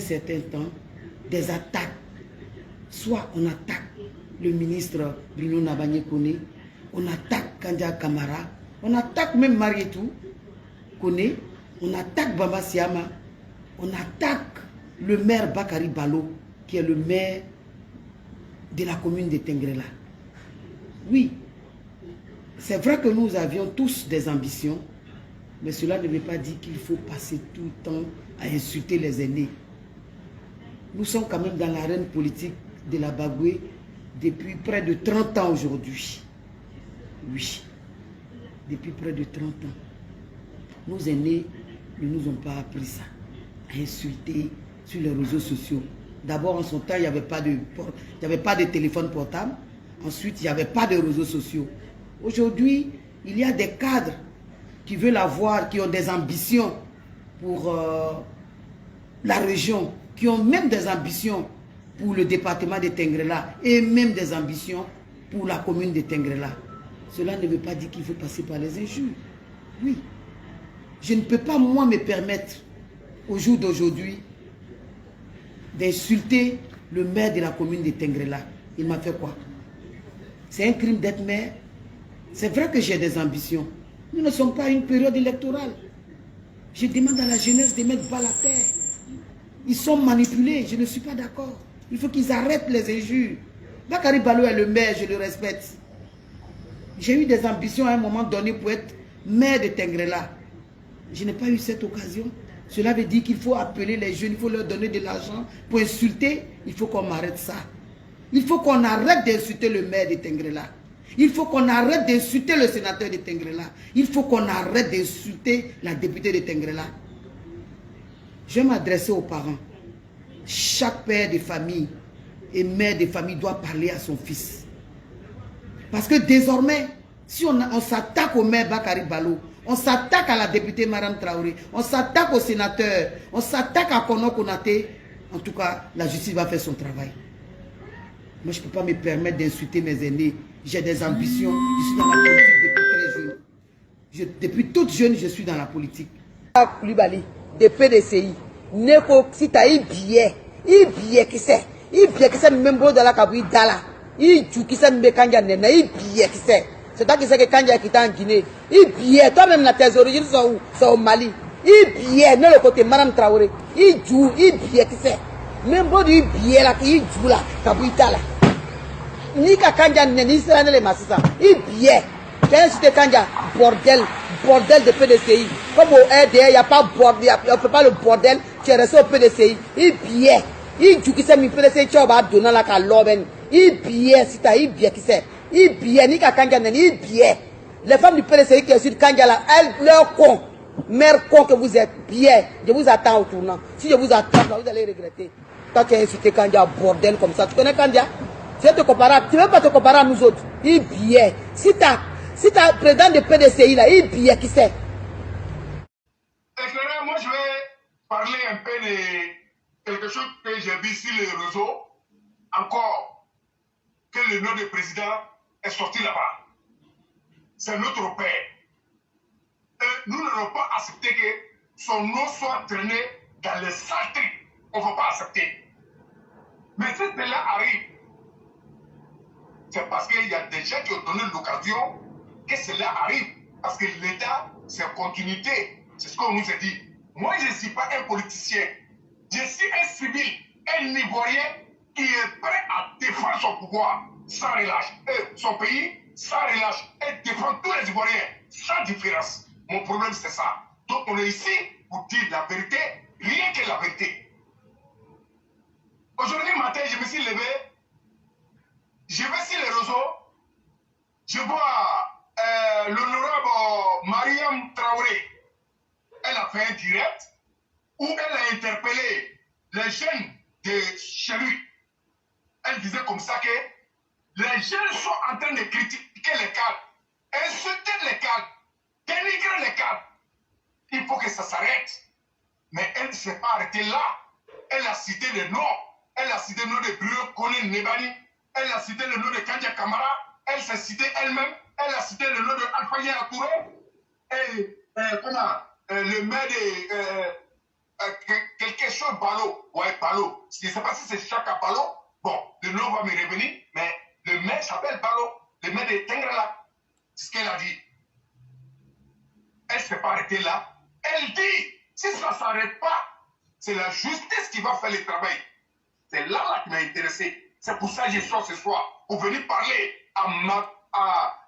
certain temps des attaques. Soit on attaque le ministre Bruno Nabanye Kone, on attaque Kandia Kamara, on attaque même Marietou Kone, on attaque Bamba Siama, on attaque le maire Bakari Balo, qui est le maire de la commune de Tengrela. Oui, c'est vrai que nous avions tous des ambitions, mais cela ne veut pas dire qu'il faut passer tout le temps à insulter les aînés. Nous sommes quand même dans l'arène politique de la Bagoué depuis près de 30 ans aujourd'hui. Oui, depuis près de 30 ans. Nos aînés ne nous ont pas appris ça, à insulter sur les réseaux sociaux. D'abord, en son temps, il n'y avait pas de téléphone portable. Ensuite, il n'y avait pas de réseaux sociaux. Aujourd'hui, il y a des cadres qui veulent avoir, qui ont des ambitions pour la région, qui ont même des ambitions pour le département de Tengrela et même des ambitions pour la commune de Tengrela. Cela ne veut pas dire qu'il faut passer par les injures. Oui. Je ne peux pas, moi, me permettre, au jour d'aujourd'hui, d'insulter le maire de la commune de Tengrela. Il m'a fait quoi? C'est un crime d'être maire. C'est vrai que j'ai des ambitions. Nous ne sommes pas à une période électorale. Je demande à la jeunesse de mettre bas la terre. Ils sont manipulés, je ne suis pas d'accord. Il faut qu'ils arrêtent les injures. Bakari Balo est le maire, je le respecte. J'ai eu des ambitions à un moment donné pour être maire de Tengrela. Je n'ai pas eu cette occasion. Cela veut dire qu'il faut appeler les jeunes, il faut leur donner de l'argent pour insulter. Il faut qu'on arrête ça. Il faut qu'on arrête d'insulter le maire de Tengrela. Il faut qu'on arrête d'insulter le sénateur de Tengrela. Il faut qu'on arrête d'insulter la députée de Tengrela. Je vais m'adresser aux parents. Chaque père de famille et mère de famille doit parler à son fils. Parce que désormais, si on s'attaque au maire Bakari Balo, on s'attaque à la députée Madame Traoré, on s'attaque au sénateur, on s'attaque à Kono Konaté, en tout cas, la justice va faire son travail. Moi, je ne peux pas me permettre d'insulter mes aînés. J'ai des ambitions. Je suis dans la politique depuis très jeune. Depuis toute jeune, je suis dans la politique. Koulibaly, de PDCI. Neko, si tu as un billet qui c'est. Un billet qui c'est même beau dans la cabine d'Ala. Un tu qui c'est même Kanja Nena. Un billet qui c'est. C'est toi qui sais que Kanja qui est en Guinée. Un billet, toi-même, tes origines sont où? Sont au Mali. Un billet, non, le côté Madame Traoré. Un billet qui c'est. Même beau du billet là, qui joue là, cabine d'Ala. Ni ka Kanja ni sera les massissa. Il billet. Quand c'était Kanja, bordel de PDCI. Comme au RDR, il n'y a pas bordel, on ne fait pas le bordel, tu es resté au PDCI. Il billet. Il joue qui s'est mis PDCI, tu vas donner la caloben. Il billet, si tu as il billet qui c'est. Il billet, ni ka Kanja il billet. Les femmes du PDCI qui sont sur Kanja là, elles, leur con. Mère con que vous êtes, billet. Je vous attends au tournant. Si je vous attends, vous allez regretter. Quand tu as insulté Kanja, bordel comme ça, tu connais Kanja? Tu ne veux pas te comparer à nous autres. Il billet. Si tu as président de PDCI là, il billet qui c'est. Éclaireur, moi je vais parler un peu de quelque chose que j'ai vu sur les réseaux. Encore que le nom du président est sorti là-bas. C'est notre père. Et nous n'allons pas accepter que son nom soit traîné dans les saletés. On ne va pas accepter. Mais si cela arrive, c'est parce qu'il y a des gens qui ont donné l'occasion que cela arrive. Parce que l'État, c'est continuité. C'est ce qu'on nous a dit. Moi, je ne suis pas un politicien. Je suis un civil, un Ivoirien qui est prêt à défendre son pouvoir sans relâche. Et son pays, sans relâche. Et défendre tous les Ivoiriens sans différence. Mon problème, c'est ça. Donc, on est ici pour dire la vérité, rien que la vérité. Aujourd'hui matin, je me suis levé. Je vais sur les réseaux, je vois l'honorable Mariam Traoré. Elle a fait un direct où elle a interpellé les jeunes de chez lui. Elle disait comme ça que les jeunes sont en train de critiquer les cadres, insulter les cadres, dénigrer les cadres. Il faut que ça s'arrête. Mais elle ne s'est pas arrêtée là. Elle a cité les noms. Elle a cité le nom de Bruno Kone Nebani. Elle a cité le nom de Kanja Kamara, elle s'est citée elle-même, elle a cité le nom de Alpha Touré, et le maire quelque chose Balo. Ouais, Balo. Je ne sais pas si c'est Chaka Balo. Bon, le nom va me revenir, mais le maire s'appelle Balo. Le maire de Tengrela. C'est ce qu'elle a dit. Elle ne s'est pas arrêtée là. Elle dit, si ça ne s'arrête pas, c'est la justice qui va faire le travail. C'est là qui m'a intéressé. C'est pour ça que je sors ce soir, pour venir parler à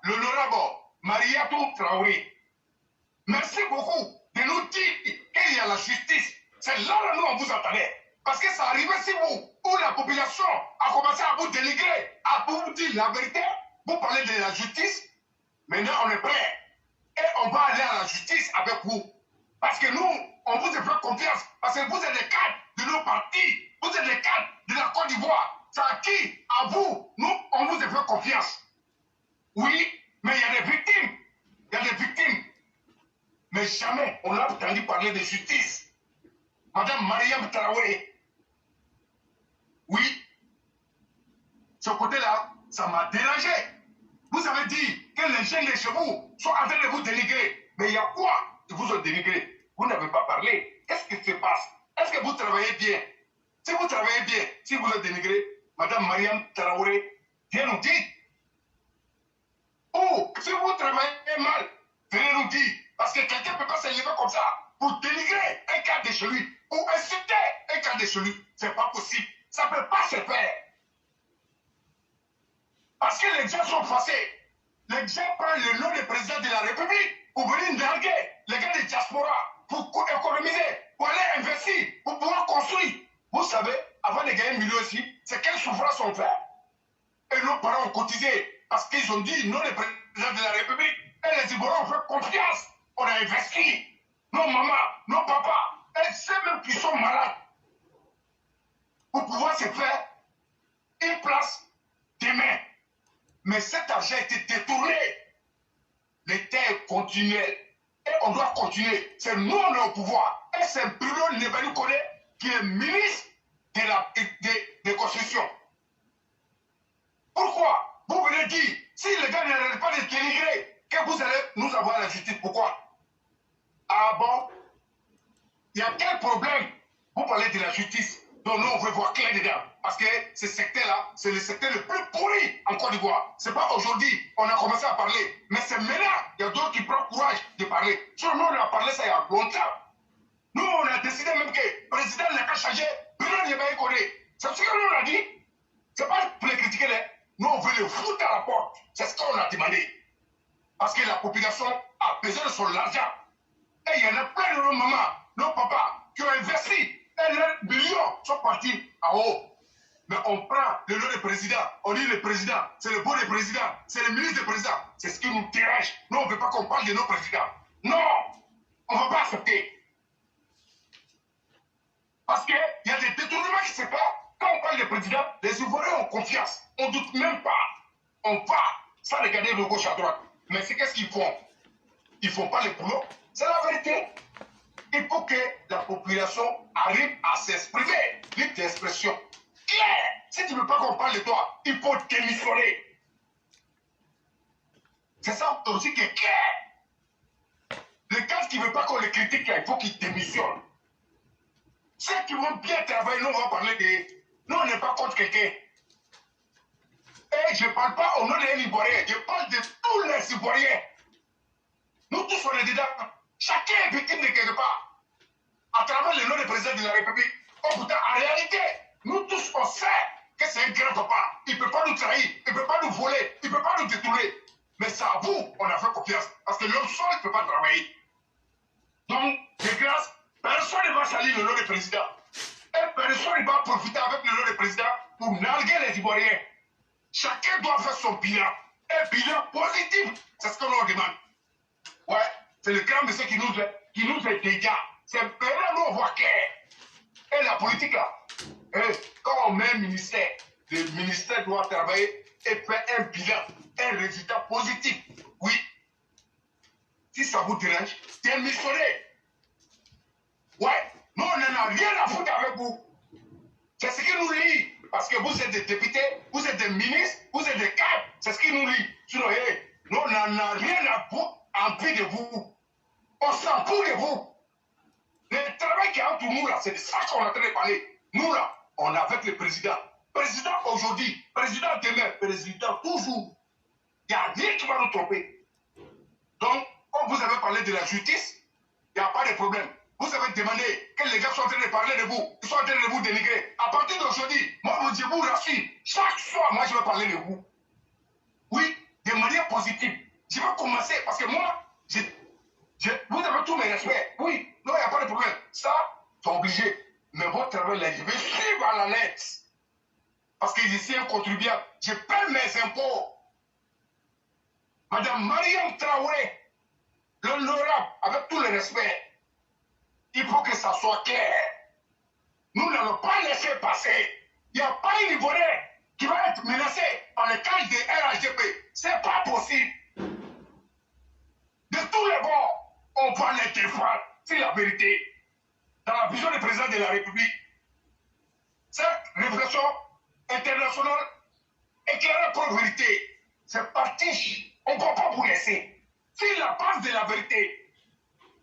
l'honorable Mariatou Traoré. Merci beaucoup de nous dire qu'il y a la justice. C'est là que nous on vous attendait. Parce que ça arrivait si vous, où la population a commencé à vous dénigrer, à vous dire la vérité, vous parlez de la justice. Maintenant on est prêt. Et on va aller à la justice avec vous. Parce que nous, on vous a fait confiance. Parce que vous êtes des cadres de nos partis. Vous êtes des cadres de la Côte d'Ivoire. C'est à qui? À vous. Nous, on vous a fait confiance. Oui, mais il y a des victimes. Il y a des victimes. Mais jamais on n'a entendu parler de justice. Madame Mariam Traoré. Oui. Ce côté-là, ça m'a dérangé. Vous avez dit que les jeunes de chez vous sont en train de vous dénigrer. Mais il y a quoi qui vous ont dénigré? Vous n'avez pas parlé. Qu'est-ce qui se passe? Est-ce que vous travaillez bien? Si vous travaillez bien, si vous êtes dénigré, Madame Mariam Traoré, viens nous dire. Ou si vous travaillez mal, venez nous dire. Parce que quelqu'un ne peut pas se lever comme ça pour dénigrer un cadre de chez lui ou insulter un cadre de chez lui. Ce n'est pas possible. Ça ne peut pas se faire. Parce que les gens sont fâchés. Les gens prennent le nom du président de la République pour venir narguer les gars de diaspora, pour économiser, pour aller investir, pour pouvoir construire. Vous savez, avant de gagner 1 million ici, c'est quelle souffrance on fait. Et nos parents ont cotisé parce qu'ils ont dit non, le président de la République. Et les Ivoiriens ont fait confiance. On a investi. Nos mamans, nos papas, et ceux même qui sont malades, pour pouvoir se faire une place demain. Mais cet argent a été détourné. L'État est continuel. Et on doit continuer. C'est nous, on est au pouvoir. Et c'est Bruno Nebali Kone qui est ministre de construction. Pourquoi? Vous venez dire, si les gars n'arrêtent pas de dénigrer, que vous allez nous avoir la justice. Pourquoi? Ah bon? Il y a quel problème? Vous parlez de la justice. Donc nous, on veut voir clair dedans. Parce que ce secteur-là, c'est le secteur le plus pourri en Côte d'Ivoire. Ce n'est pas aujourd'hui, on a commencé à parler. Mais c'est maintenant, il y a d'autres qui prennent courage de parler. Sur nous, on a parlé ça il y a longtemps. Nous, on a décidé même que le président n'a qu'à changer. Bruno Nebali Kone. C'est ce que nous, on a dit. Ce n'est pas pour les critiquer. Nous, on veut le foutre à la porte. C'est ce qu'on a demandé. Parce que la population a besoin de son argent. Et il y en a plein de nos mamans, nos papas, qui ont investi. Et leurs millions sont partis en haut. Mais on prend le nom du président, on dit le président, c'est le beau des présidents, c'est le ministre des présidents. C'est ce qui nous dérange. Nous, on ne veut pas qu'on parle de nos présidents. Non, on ne va pas accepter. Parce qu'il y a des détournements qui se font. Quand on parle de président, les Ivoiriens ont confiance. On ne doute même pas. On va sans regarder de gauche à droite. Mais c'est qu'est-ce qu'ils font? Ils ne font pas le boulot. C'est la vérité. Il faut que la population arrive à s'exprimer. Libre d'expression. Claire. Si tu ne veux pas qu'on parle de toi, il faut démissionner. C'est ça aussi qui est clair. Le cadre qui ne veut pas qu'on le critique, il faut qu'il démissionne. Ceux qui vont bien travailler, nous on va parler de... Nous on n'est pas contre quelqu'un. Et je ne parle pas au nom des Ivoiriens, je parle de tous les Ivoiriens. Nous tous on est dedans. Chacun est victime de quelque part. À travers le nom du président de la République. Oh putain, en réalité, nous tous on sait que c'est un grand papa. Il ne peut pas nous trahir, il ne peut pas nous voler, il ne peut pas nous détourner. Mais c'est à vous, on a fait confiance. Parce que l'homme seul ne peut pas travailler. Donc, de grâce, personne ne va salir le nom du président. Et personne ne va profiter avec le nom du président pour narguer les Ivoiriens. Chacun doit faire son bilan. Un bilan positif. C'est ce qu'on leur demande. Ouais, c'est le grand monsieur qui nous est déjà. C'est maintenant nous on voit clair. Et la politique là, quand on met un ministère, le ministère doit travailler et faire un bilan, un résultat positif. Oui. Si ça vous dérange, démissionnez. Ouais, nous on n'en a rien à foutre avec vous. C'est ce qui nous lie. Parce que vous êtes des députés, vous êtes des ministres, vous êtes des cadres. C'est ce qui nous lie. Sinon, nous on n'en a rien à foutre envie de vous. On s'en fout de vous. Le travail qui est entre nous là, c'est de ça qu'on est en train de parler. Nous là, on est avec le président. Président aujourd'hui, président demain, président toujours. Il n'y a rien qui va nous tromper. Donc, comme vous avez parlé de la justice, il n'y a pas de problème. Vous avez demandé que les gars soient en train de parler de vous, ils sont en train de vous dénigrer. À partir d'aujourd'hui, moi, je vous rassure, chaque soir, moi, je vais parler de vous. Oui, de manière positive. Je vais commencer parce que moi, vous avez tous mes respects. Oui, non, il n'y a pas de problème. Ça, c'est obligé. Mais votre travail là, je vais suivre à la lettre. Parce que je suis un contribuable. Je paie mes impôts. Madame Mariam Traoré, l'honorable, avec tout le respect, il faut que ça soit clair. Nous n'allons pas laisser passer. Il n'y a pas un Ivoirien qui va être menacé par le cas de RHDP. Ce n'est pas possible. De tous les bords, on va les défendre. C'est la vérité. Dans la vision du président de la République, cette réflexion internationale éclairée pour la vérité, c'est parti. On ne peut pas vous laisser. C'est la base de la vérité.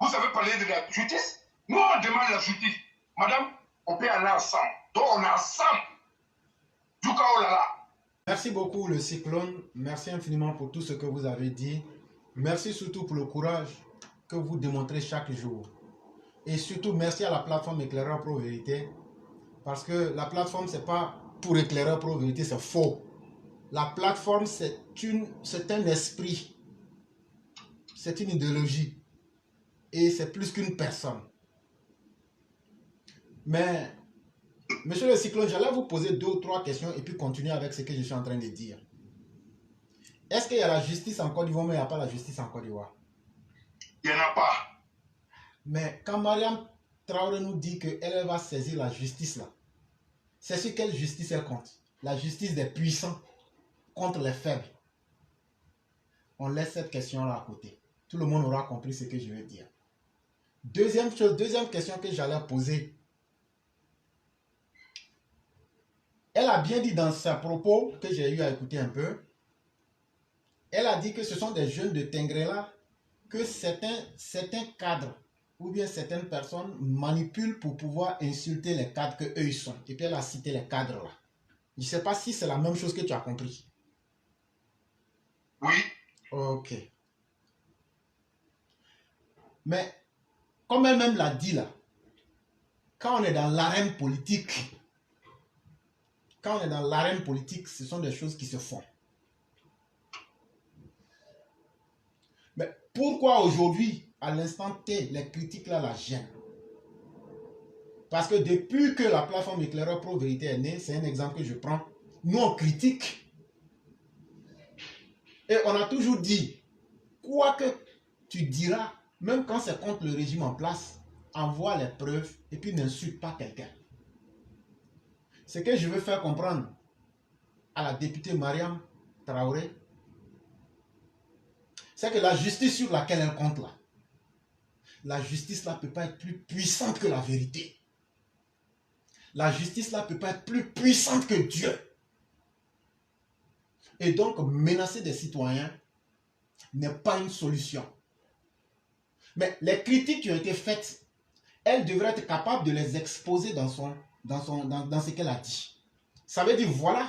Vous avez parlé de la justice. Nous, on demande la justice. Madame, on peut aller ensemble. Donc, on est ensemble. Du cas, oh là là. Merci beaucoup, le Cyclone. Merci infiniment pour tout ce que vous avez dit. Merci surtout pour le courage que vous démontrez chaque jour. Et surtout, merci à la plateforme Éclaireur Pro Vérité. Parce que la plateforme, ce n'est pas pour Éclaireur Pro Vérité, c'est faux. La plateforme, c'est un esprit. C'est une idéologie. Et c'est plus qu'une personne. Mais, monsieur le Cyclone, j'allais vous poser 2 ou 3 questions et puis continuer avec ce que je suis en train de dire. Est-ce qu'il y a la justice en Côte d'Ivoire, mais il n'y a pas la justice en Côte d'Ivoire? Il n'y en a pas. Mais quand Mariam Traoré nous dit qu'elle va saisir la justice là, c'est sur quelle justice elle compte? La justice des puissants contre les faibles. On laisse cette question-là à côté. Tout le monde aura compris ce que je veux dire. Deuxième question que j'allais poser. Elle a bien dit dans ses propos, que j'ai eu à écouter un peu, elle a dit que ce sont des jeunes de Tengrela que certains cadres ou bien certaines personnes manipulent pour pouvoir insulter les cadres qu'eux ils sont. Et puis elle a cité les cadres là. Je ne sais pas si c'est la même chose que tu as compris. Oui. Ok. Mais, comme elle-même l'a dit là, quand on est dans l'arène politique, ce sont des choses qui se font. Mais pourquoi aujourd'hui, à l'instant T, les critiques là la gênent? Parce que depuis que la plateforme Éclaireur Pro Vérité est née, c'est un exemple que je prends, nous on critique. Et on a toujours dit, quoi que tu diras, même quand c'est contre le régime en place, envoie les preuves et puis n'insulte pas quelqu'un. Ce que je veux faire comprendre à la députée Mariam Traoré, c'est que la justice sur laquelle elle compte là, la justice là ne peut pas être plus puissante que la vérité. La justice là ne peut pas être plus puissante que Dieu. Et donc, menacer des citoyens n'est pas une solution. Mais les critiques qui ont été faites, elle devrait être capable de les exposer dans ce qu'elle a dit. Ça veut dire, voilà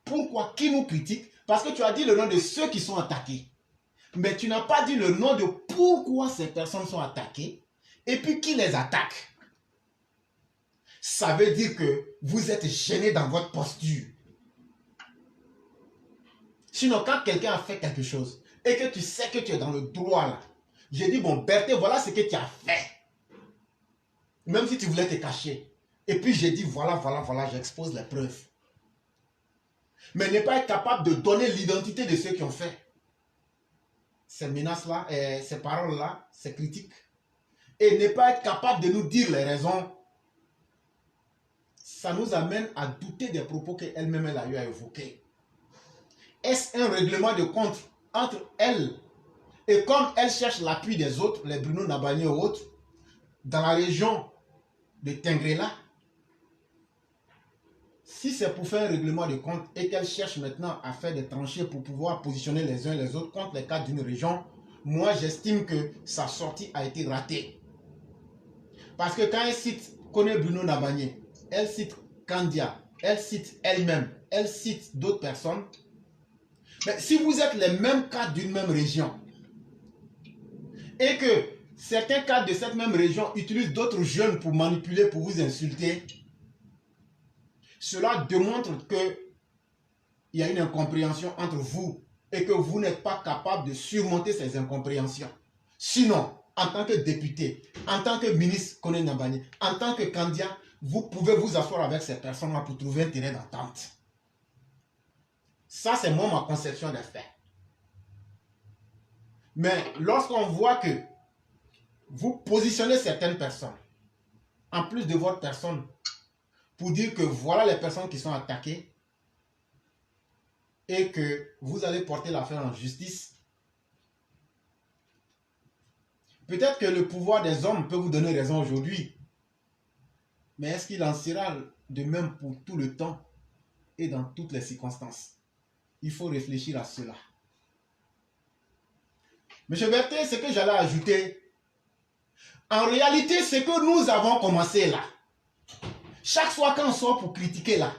pourquoi qui nous critique. Parce que tu as dit le nom de ceux qui sont attaqués. Mais tu n'as pas dit le nom de pourquoi ces personnes sont attaquées. Et puis qui les attaque. Ça veut dire que vous êtes gêné dans votre posture. Sinon, quand quelqu'un a fait quelque chose et que tu sais que tu es dans le droit là, j'ai dit, bon, Berthe, voilà ce que tu as fait. Même si tu voulais te cacher. Et puis j'ai dit, voilà, j'expose les preuves. Mais ne pas être capable de donner l'identité de ceux qui ont fait ces menaces-là, ces paroles-là, ces critiques. Et ne pas être capable de nous dire les raisons. Ça nous amène à douter des propos qu'elle-même elle a eu à évoquer. Est-ce un règlement de compte entre elle et comme elle cherche l'appui des autres, les Bruno Nabani et autres, dans la région de Tengrela, si c'est pour faire un règlement de compte et qu'elle cherche maintenant à faire des tranchées pour pouvoir positionner les uns et les autres contre les cadres d'une région, moi j'estime que sa sortie a été ratée. Parce que quand elle cite Kone Bruno Nabagné, elle cite Kandia, elle cite elle-même, elle cite d'autres personnes. Mais si vous êtes les mêmes cadres d'une même région et que certains cadres de cette même région utilisent d'autres jeunes pour manipuler, pour vous insulter, cela démontre qu'il y a une incompréhension entre vous et que vous n'êtes pas capable de surmonter ces incompréhensions. Sinon, en tant que député, en tant que ministre Kone Nabagné, en tant que Kandia, vous pouvez vous asseoir avec ces personnes-là pour trouver un terrain d'entente. Ça, c'est moi ma conception des faits. Mais lorsqu'on voit que vous positionnez certaines personnes, en plus de votre personne, pour dire que voilà les personnes qui sont attaquées et que vous allez porter l'affaire en justice, peut-être que le pouvoir des hommes peut vous donner raison aujourd'hui, mais est-ce qu'il en sera de même pour tout le temps et dans toutes les circonstances? Il faut réfléchir à cela. Monsieur Berthet, ce que j'allais ajouter, en réalité, ce que nous avons commencé là, chaque fois qu'on sort pour critiquer là,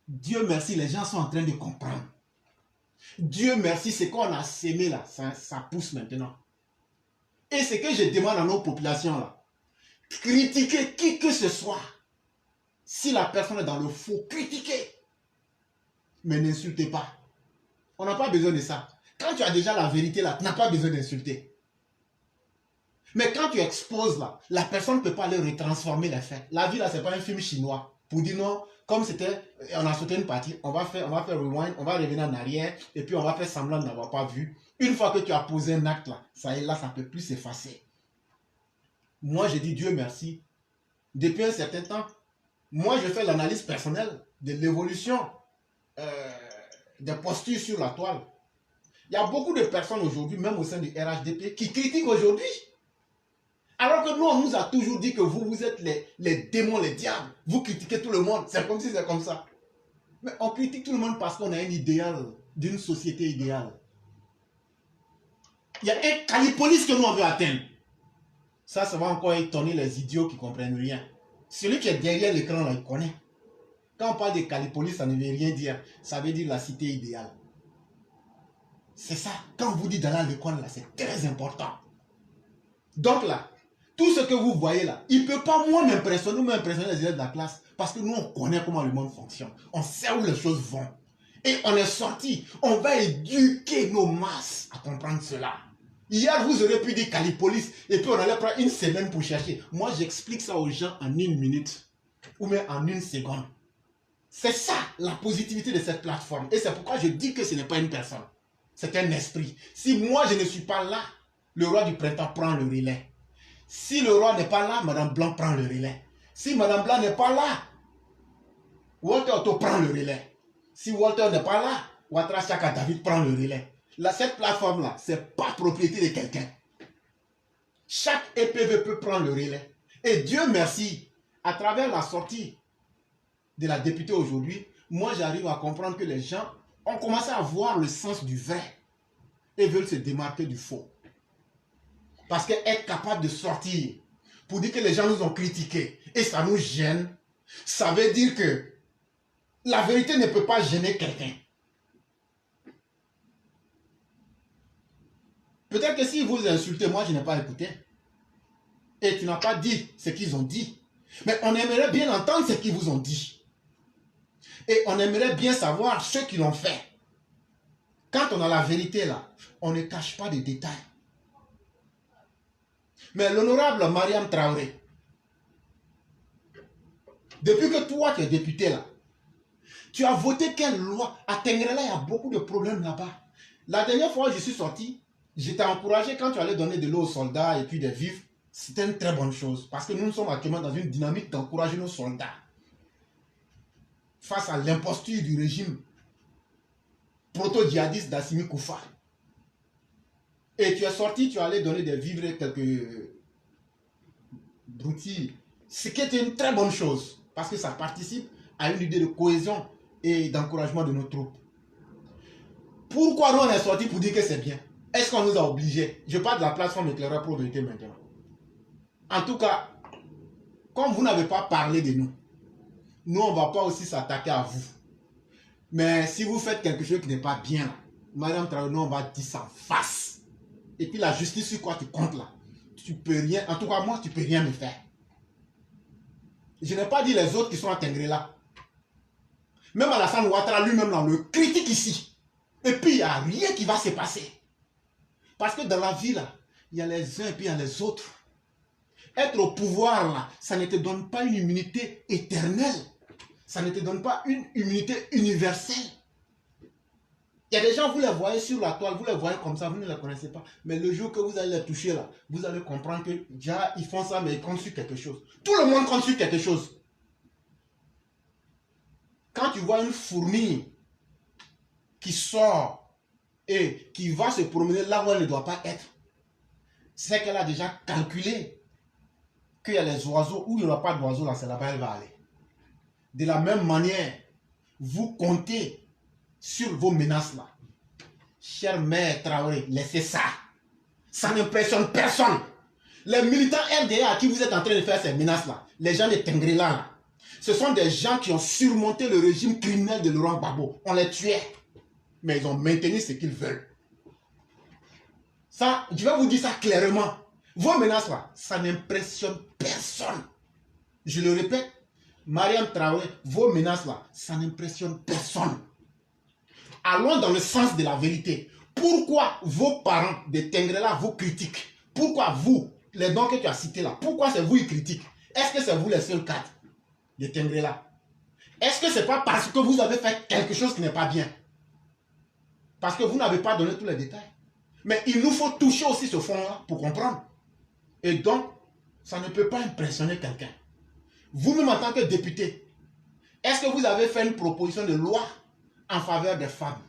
Dieu merci, les gens sont en train de comprendre. Dieu merci, ce qu'on a sémé là, ça pousse maintenant. Et ce que je demande à nos populations là, critiquez qui que ce soit. Si la personne est dans le faux, critiquez. Mais n'insultez pas. On n'a pas besoin de ça. Quand tu as déjà la vérité là, tu n'as pas besoin d'insulter. Mais quand tu exposes là, la personne ne peut pas aller retransformer les faits. La vie là, c'est pas un film chinois. Pour dire non, comme c'était, on a sauté une partie, on va faire rewind, on va revenir en arrière, et puis on va faire semblant de n'avoir pas vu. Une fois que tu as posé un acte là, ça est là, ça ne peut plus s'effacer. Moi, je dis Dieu merci. Depuis un certain temps, moi, je fais l'analyse personnelle de l'évolution des postures sur la toile. Il y a beaucoup de personnes aujourd'hui, même au sein du RHDP, qui critiquent aujourd'hui. Alors que nous, on nous a toujours dit que vous êtes les démons, les diables. Vous critiquez tout le monde. C'est comme si c'est comme ça. Mais on critique tout le monde parce qu'on a un idéal, d'une société idéale. Il y a un calipolis que nous, on veut atteindre. Ça va encore étonner les idiots qui ne comprennent rien. Celui qui est derrière l'écran, là, il connaît. Quand on parle de calipolis, ça ne veut rien dire. Ça veut dire la cité idéale. C'est ça. Quand on vous dit d'aller à l'école, là, c'est très important. Donc là, tout ce que vous voyez là, il ne peut pas moi m'impressionner ou m'impressionner les élèves de la classe. Parce que nous, on connaît comment le monde fonctionne. On sait où les choses vont. Et on est sorti. On va éduquer nos masses à comprendre cela. Hier, vous aurez pu dire calipolis. Et puis on allait prendre une semaine pour chercher. Moi, j'explique ça aux gens en 1 minute. Ou même en 1 seconde. C'est ça, la positivité de cette plateforme. Et c'est pourquoi je dis que ce n'est pas une personne. C'est un esprit. Si moi, je ne suis pas là, le roi du printemps prend le relais. Si le roi n'est pas là, Madame Blanc prend le relais. Si Madame Blanc n'est pas là, Walter Otto prend le relais. Si Walter n'est pas là, Ouattara Chaka David prend le relais. Là, cette plateforme-là, ce n'est pas propriété de quelqu'un. Chaque EPV peut prendre le relais. Et Dieu merci, à travers la sortie de la députée aujourd'hui, moi j'arrive à comprendre que les gens ont commencé à voir le sens du vrai et veulent se démarquer du faux. Parce qu'être capable de sortir pour dire que les gens nous ont critiqués et ça nous gêne, ça veut dire que la vérité ne peut pas gêner quelqu'un. Peut-être que si vous insultez, moi je n'ai pas écouté. Et tu n'as pas dit ce qu'ils ont dit. Mais on aimerait bien entendre ce qu'ils vous ont dit. Et on aimerait bien savoir ceux qui l'ont fait. Quand on a la vérité là, on ne cache pas de détails. Mais l'honorable Mariam Traoré, depuis que toi tu es député là, tu as voté quelle loi? À Tengrela, il y a beaucoup de problèmes là-bas. La dernière fois que je suis sorti, j'étais encouragé quand tu allais donner de l'eau aux soldats et puis des vivres. C'était une très bonne chose. Parce que nous sommes actuellement dans une dynamique d'encourager nos soldats. Face à l'imposture du régime proto-djihadiste d'Assimi Koufa. Et tu es sorti, tu allais donner des vivres et quelques broutilles. Ce qui est une très bonne chose. Parce que ça participe à une idée de cohésion et d'encouragement de nos troupes. Pourquoi nous on est sorti pour dire que c'est bien? Est-ce qu'on nous a obligés? Je parle de la plateforme éclaireur pro-vérité maintenant. En tout cas, comme vous n'avez pas parlé de nous, nous, on ne va pas aussi s'attaquer à vous. Mais si vous faites quelque chose qui n'est pas bien, là, Mariam Traoré, nous, on va dire ça en face. Et puis la justice, sur quoi tu comptes là? Tu peux rien, en tout cas moi, tu peux rien me faire. Je n'ai pas dit les autres qui sont à Tengrela. Même Alassane Ouattara lui-même, là, on le critique ici. Et puis, il n'y a rien qui va se passer. Parce que dans la vie, là, il y a les uns et puis il y a les autres. Être au pouvoir, là, ça ne te donne pas une immunité éternelle. Ça ne te donne pas une immunité universelle. Il y a des gens, vous les voyez sur la toile, vous les voyez comme ça, vous ne les connaissez pas. Mais le jour que vous allez les toucher, là, vous allez comprendre que déjà, ils font ça, mais ils comptent sur quelque chose. Tout le monde compte sur quelque chose. Quand tu vois une fourmi qui sort et qui va se promener là où elle ne doit pas être, c'est qu'elle a déjà calculé qu'il y a les oiseaux, où il n'y aura pas d'oiseaux, là, c'est là-bas elle va aller. De la même manière, vous comptez sur vos menaces là. Cher maître Traoré, laissez ça. Ça n'impressionne personne. Les militants RDA à qui vous êtes en train de faire ces menaces là, les gens de Tengrela là, ce sont des gens qui ont surmonté le régime criminel de Laurent Gbagbo. On les tuait. Mais ils ont maintenu ce qu'ils veulent. Ça, je vais vous dire ça clairement. Vos menaces là, ça n'impressionne personne. Je le répète, Mariam Traoré, vos menaces là, ça n'impressionne personne. Allons dans le sens de la vérité. Pourquoi vos parents de Tengrela vous critiquent? Pourquoi vous, les dons que tu as cités là, pourquoi c'est vous qui critiquent? Est-ce que c'est vous les seuls cadres de Tengrela? Est-ce que c'est pas parce que vous avez fait quelque chose qui n'est pas bien? Parce que vous n'avez pas donné tous les détails. Mais il nous faut toucher aussi ce fond-là pour comprendre. Et donc, ça ne peut pas impressionner quelqu'un. Vous-même en tant que député, est-ce que vous avez fait une proposition de loi en faveur des femmes?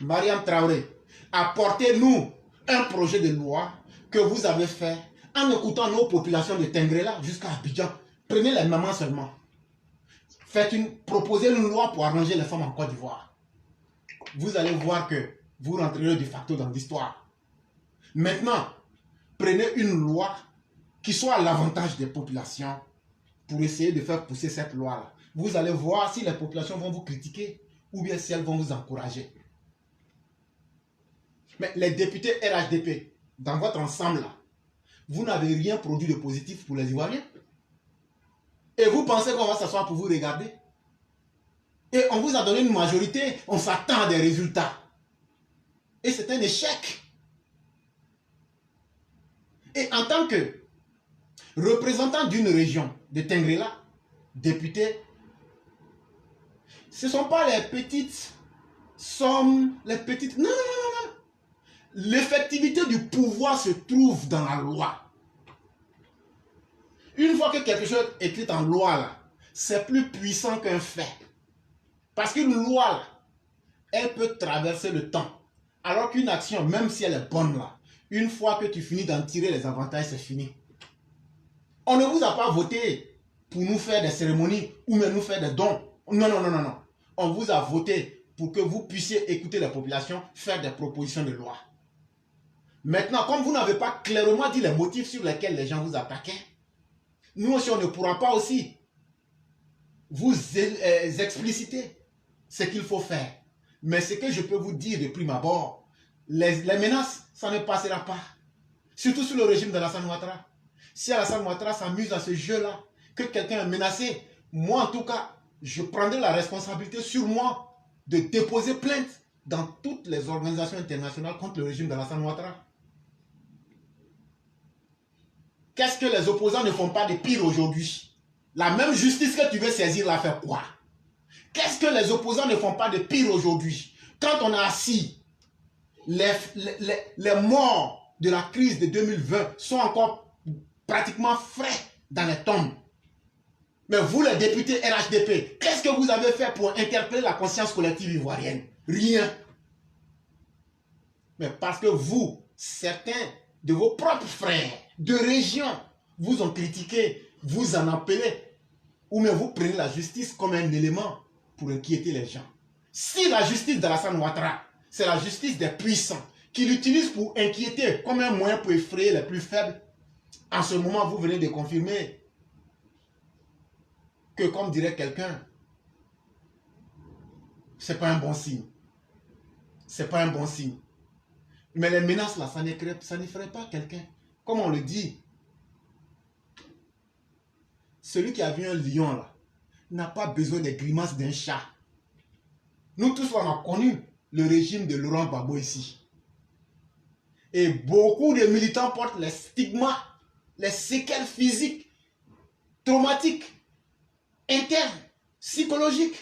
Mariam Traoré, apportez-nous un projet de loi que vous avez fait en écoutant nos populations de Tengrela jusqu'à Abidjan. Prenez les mamans seulement. Proposez une loi pour arranger les femmes en Côte d'Ivoire. Vous allez voir que vous rentrerez de facto dans l'histoire. Maintenant, prenez une loi qui soit à l'avantage des populations pour essayer de faire pousser cette loi-là. Vous allez voir si les populations vont vous critiquer ou bien si elles vont vous encourager. Mais les députés RHDP, dans votre ensemble, là, vous n'avez rien produit de positif pour les Ivoiriens. Et vous pensez qu'on va s'asseoir pour vous regarder? Et on vous a donné une majorité, on s'attend à des résultats. Et c'est un échec. Et en tant que représentant d'une région de Tengrela, député, ce ne sont pas les petites sommes, les petites... Non, non, non, non. L'effectivité du pouvoir se trouve dans la loi. Une fois que quelque chose est écrit en loi, là, c'est plus puissant qu'un fait. Parce qu'une loi, là, elle peut traverser le temps. Alors qu'une action, même si elle est bonne, là, une fois que tu finis d'en tirer les avantages, c'est fini. On ne vous a pas voté pour nous faire des cérémonies ou même nous faire des dons. Non, non, non, non, non. On vous a voté pour que vous puissiez écouter la population, faire des propositions de loi. Maintenant, comme vous n'avez pas clairement dit les motifs sur lesquels les gens vous attaquaient, nous aussi, on ne pourra pas aussi vous expliciter ce qu'il faut faire. Mais ce que je peux vous dire de prime abord, les menaces, ça ne passera pas. Surtout sur le régime d'Alassane Ouattara. Si Alassane Ouattara s'amuse à ce jeu-là, que quelqu'un est menacé, moi en tout cas, je prendrai la responsabilité sur moi de déposer plainte dans toutes les organisations internationales contre le régime d'Alassane Ouattara. Qu'est-ce que les opposants ne font pas de pire aujourd'hui? La même justice que tu veux saisir là fait quoi? Qu'est-ce que les opposants ne font pas de pire aujourd'hui? Quand on a assis, les morts de la crise de 2020 sont encore pratiquement frais dans les tombes. Mais vous, les députés RHDP, qu'est-ce que vous avez fait pour interpeller la conscience collective ivoirienne? Rien. Mais parce que vous, certains de vos propres frères de région vous ont critiqué, vous en appelez, ou bien vous prenez la justice comme un élément pour inquiéter les gens. Si la justice d'Alassane Ouattara, c'est la justice des puissants, qui l'utilisent pour inquiéter comme un moyen pour effrayer les plus faibles, En ce moment, vous venez de confirmer que, comme dirait quelqu'un, ce n'est pas un bon signe. Ce n'est pas un bon signe. Mais les menaces là, ça n'effraie pas quelqu'un. Comme on le dit, celui qui a vu un lion là, n'a pas besoin des grimaces d'un chat. Nous tous, on a connu le régime de Laurent Gbagbo ici. Et beaucoup de militants portent les stigmas, les séquelles physiques, traumatiques, internes, psychologiques.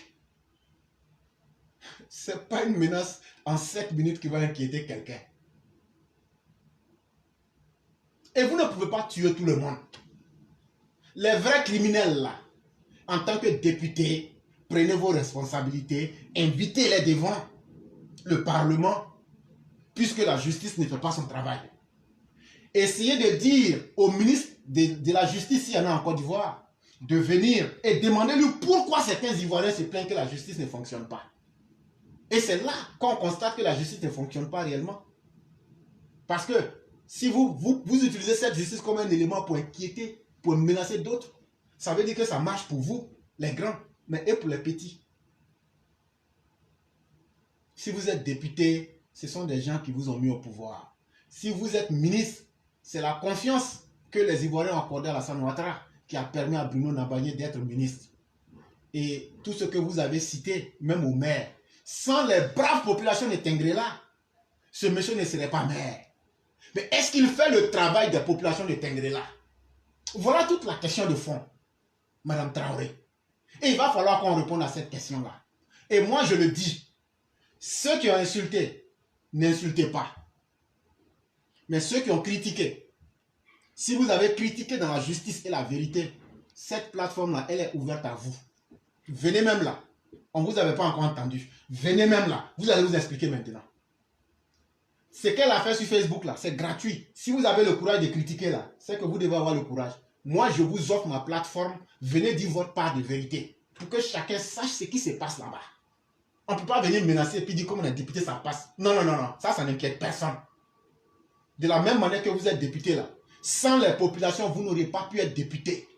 Ce n'est pas une menace en 7 minutes qui va inquiéter quelqu'un. Et vous ne pouvez pas tuer tout le monde. Les vrais criminels là, en tant que députés, prenez vos responsabilités, invitez-les devant le Parlement, puisque la justice ne fait pas son travail. Essayez de dire au ministre de la Justice, s'il y en a en Côte d'Ivoire, de venir et demander-lui pourquoi certains Ivoiriens se plaignent que la justice ne fonctionne pas. Et c'est là qu'on constate que la justice ne fonctionne pas réellement. Parce que si vous utilisez cette justice comme un élément pour inquiéter, pour menacer d'autres, ça veut dire que ça marche pour vous, les grands, mais et pour les petits. Si vous êtes député, ce sont des gens qui vous ont mis au pouvoir. Si vous êtes ministre, c'est la confiance que les Ivoiriens ont accordée à Alassane Ouattara qui a permis à Bruno Nabagné d'être ministre. Et tout ce que vous avez cité, même au maire, sans les braves populations de Tengrela, ce monsieur ne serait pas maire. Mais est-ce qu'il fait le travail des populations de Tengrela? Voilà toute la question de fond, Madame Traoré. Et il va falloir qu'on réponde à cette question-là. Et moi, je le dis, ceux qui ont insulté, n'insultez pas. Mais ceux qui ont critiqué, si vous avez critiqué dans la justice et la vérité, cette plateforme-là, elle est ouverte à vous. Venez même là. On ne vous avait pas encore entendu. Venez même là. Vous allez vous expliquer maintenant. Ce qu'elle a fait sur Facebook là, c'est gratuit. Si vous avez le courage de critiquer là, c'est que vous devez avoir le courage. Moi, je vous offre ma plateforme. Venez dire votre part de vérité. Pour que chacun sache ce qui se passe là-bas. On ne peut pas venir menacer et puis dire comme on est député, ça passe. Non, non, non, non. Ça n'inquiète personne. De la même manière que vous êtes député là. Sans les populations, vous n'auriez pas pu être député.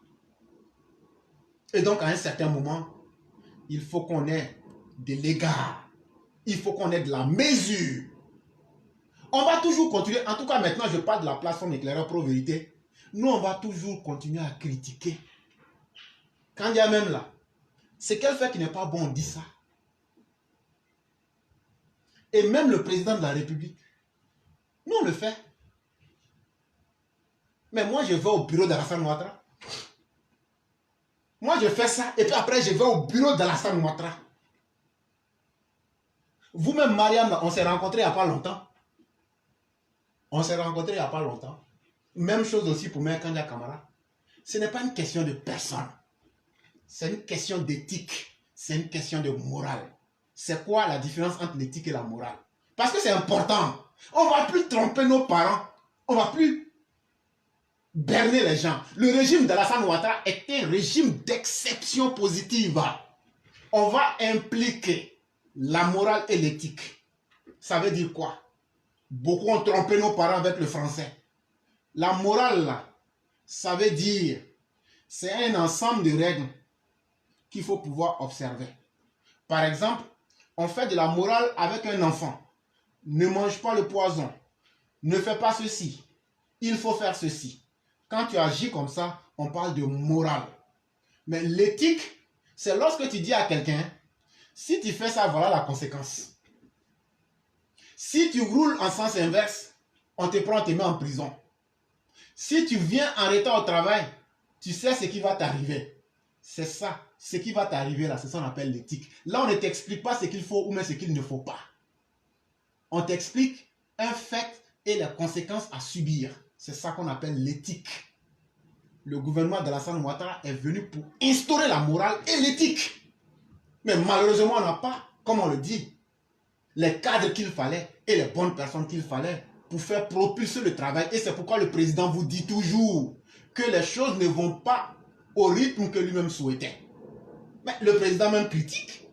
Et donc, à un certain moment, il faut qu'on ait de l'égard. Il faut qu'on ait de la mesure. On va toujours continuer. En tout cas, maintenant, je parle de la plateforme Éclaireur Pro Vérité. Nous, on va toujours continuer à critiquer. Quand il y a même là, c'est quel fait qui n'est pas bon, on dit ça. Et même le président de la République, nous, on le fait. Mais moi, je vais au bureau d'Alassane Ouattara. Moi, je fais ça. Et puis après, je vais au bureau d'Alassane Ouattara. Vous-même, Mariam, on s'est rencontrés il n'y a pas longtemps. On s'est rencontrés il n'y a pas longtemps. Même chose aussi pour Mère Kandia Camara. Ce n'est pas une question de personne. C'est une question d'éthique. C'est une question de morale. C'est quoi la différence entre l'éthique et la morale? Parce que c'est important. On ne va plus tromper nos parents. On ne va plus berner les gens. Le régime d'Alassane Ouattara est un régime d'exception positive. On va impliquer la morale et l'éthique. Ça veut dire quoi? Beaucoup ont trompé nos parents avec le français. La morale, là, ça veut dire, c'est un ensemble de règles qu'il faut pouvoir observer. Par exemple, on fait de la morale avec un enfant. Ne mange pas le poison. Ne fais pas ceci. Il faut faire ceci. Quand tu agis comme ça, on parle de morale. Mais l'éthique, c'est lorsque tu dis à quelqu'un, si tu fais ça, voilà la conséquence. Si tu roules en sens inverse, on te prend, on te met en prison. Si tu viens en retard au travail, tu sais ce qui va t'arriver. C'est ça, ce qui va t'arriver là, c'est ça qu'on appelle l'éthique. Là, on ne t'explique pas ce qu'il faut ou même ce qu'il ne faut pas. On t'explique un fait et les conséquences à subir. C'est ça qu'on appelle l'éthique. Le gouvernement d'Alassane Ouattara est venu pour instaurer la morale et l'éthique. Mais malheureusement, on n'a pas, comme on le dit, les cadres qu'il fallait et les bonnes personnes qu'il fallait pour faire propulser le travail. Et c'est pourquoi le président vous dit toujours que les choses ne vont pas au rythme que lui-même souhaitait. Mais le président même critique.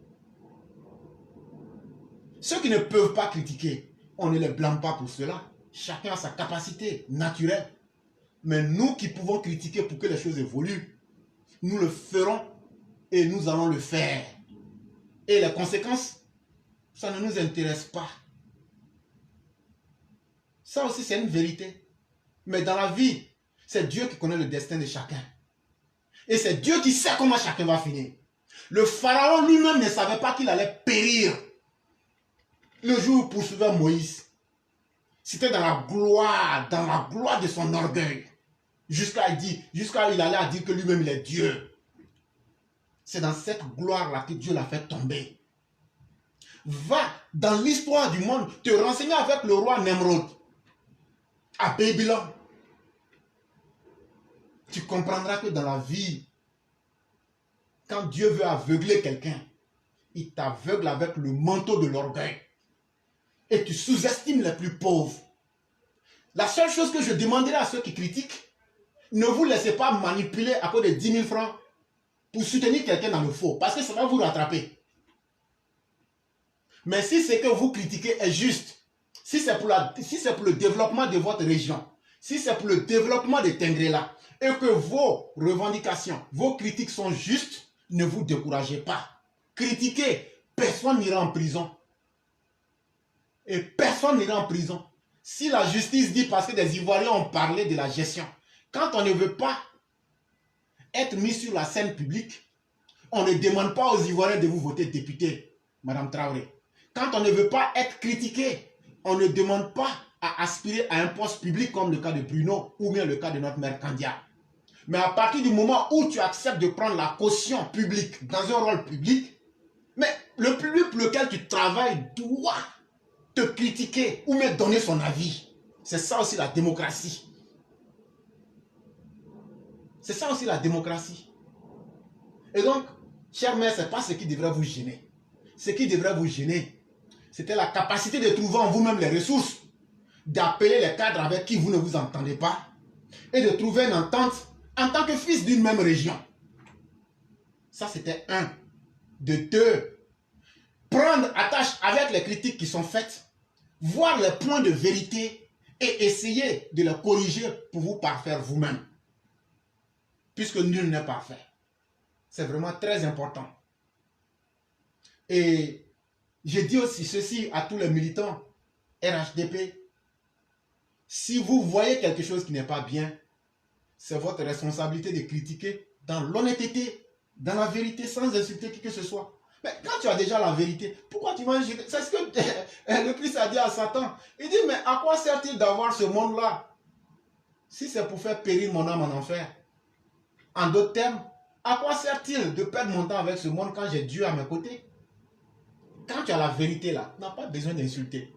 Ceux qui ne peuvent pas critiquer, on ne les blâme pas pour cela. Chacun a sa capacité naturelle. Mais nous qui pouvons critiquer pour que les choses évoluent, nous le ferons et nous allons le faire. Et les conséquences, ça ne nous intéresse pas. Ça aussi, c'est une vérité. Mais dans la vie, c'est Dieu qui connaît le destin de chacun. Et c'est Dieu qui sait comment chacun va finir. Le pharaon lui-même ne savait pas qu'il allait périr le jour où il poursuivait Moïse. C'était dans la gloire de son orgueil. Jusqu'à il allait à dire que lui-même il est Dieu. C'est dans cette gloire-là que Dieu l'a fait tomber. Va dans l'histoire du monde te renseigner avec le roi Nemrod à Babylone. Tu comprendras que dans la vie, quand Dieu veut aveugler quelqu'un, il t'aveugle avec le manteau de l'orgueil. Et tu sous-estimes les plus pauvres. La seule chose que je demanderai à ceux qui critiquent, ne vous laissez pas manipuler à cause de 10 000 francs pour soutenir quelqu'un dans le faux, parce que ça va vous rattraper. Mais si ce que vous critiquez est juste, si c'est pour le développement de votre région, si c'est pour le développement de Tengrela, et que vos revendications, vos critiques sont justes, ne vous découragez pas. Critiquez, personne n'ira en prison. Et personne n'ira en prison. Si la justice dit parce que des Ivoiriens ont parlé de la gestion, quand on ne veut pas être mis sur la scène publique, on ne demande pas aux Ivoiriens de vous voter député, Madame Traoré. Quand on ne veut pas être critiqué, on ne demande pas à aspirer à un poste public comme le cas de Bruno ou bien le cas de notre mère Kandia. Mais à partir du moment où tu acceptes de prendre la caution publique dans un rôle public, mais le public pour lequel tu travailles doit te critiquer ou même donner son avis. C'est ça aussi la démocratie. C'est ça aussi la démocratie. Et donc, chers mères, ce n'est pas ce qui devrait vous gêner. Ce qui devrait vous gêner, c'était la capacité de trouver en vous-même les ressources, d'appeler les cadres avec qui vous ne vous entendez pas et de trouver une entente en tant que fils d'une même région. Ça, c'était un. De deux, prendre attache avec les critiques qui sont faites, voir les points de vérité et essayer de les corriger pour vous parfaire vous-même. Puisque nul n'est parfait. C'est vraiment très important. Et je dis aussi ceci à tous les militants RHDP. Si vous voyez quelque chose qui n'est pas bien, c'est votre responsabilité de critiquer dans l'honnêteté, dans la vérité, sans insulter qui que ce soit. Mais quand tu as déjà la vérité, pourquoi tu vas insulter? C'est ce que le Christ a dit à Satan. Il dit, mais à quoi sert-il d'avoir ce monde-là si c'est pour faire périr mon âme en enfer? En d'autres termes, à quoi sert-il de perdre mon temps avec ce monde quand j'ai Dieu à mes côtés? Quand tu as la vérité là, tu n'as pas besoin d'insulter.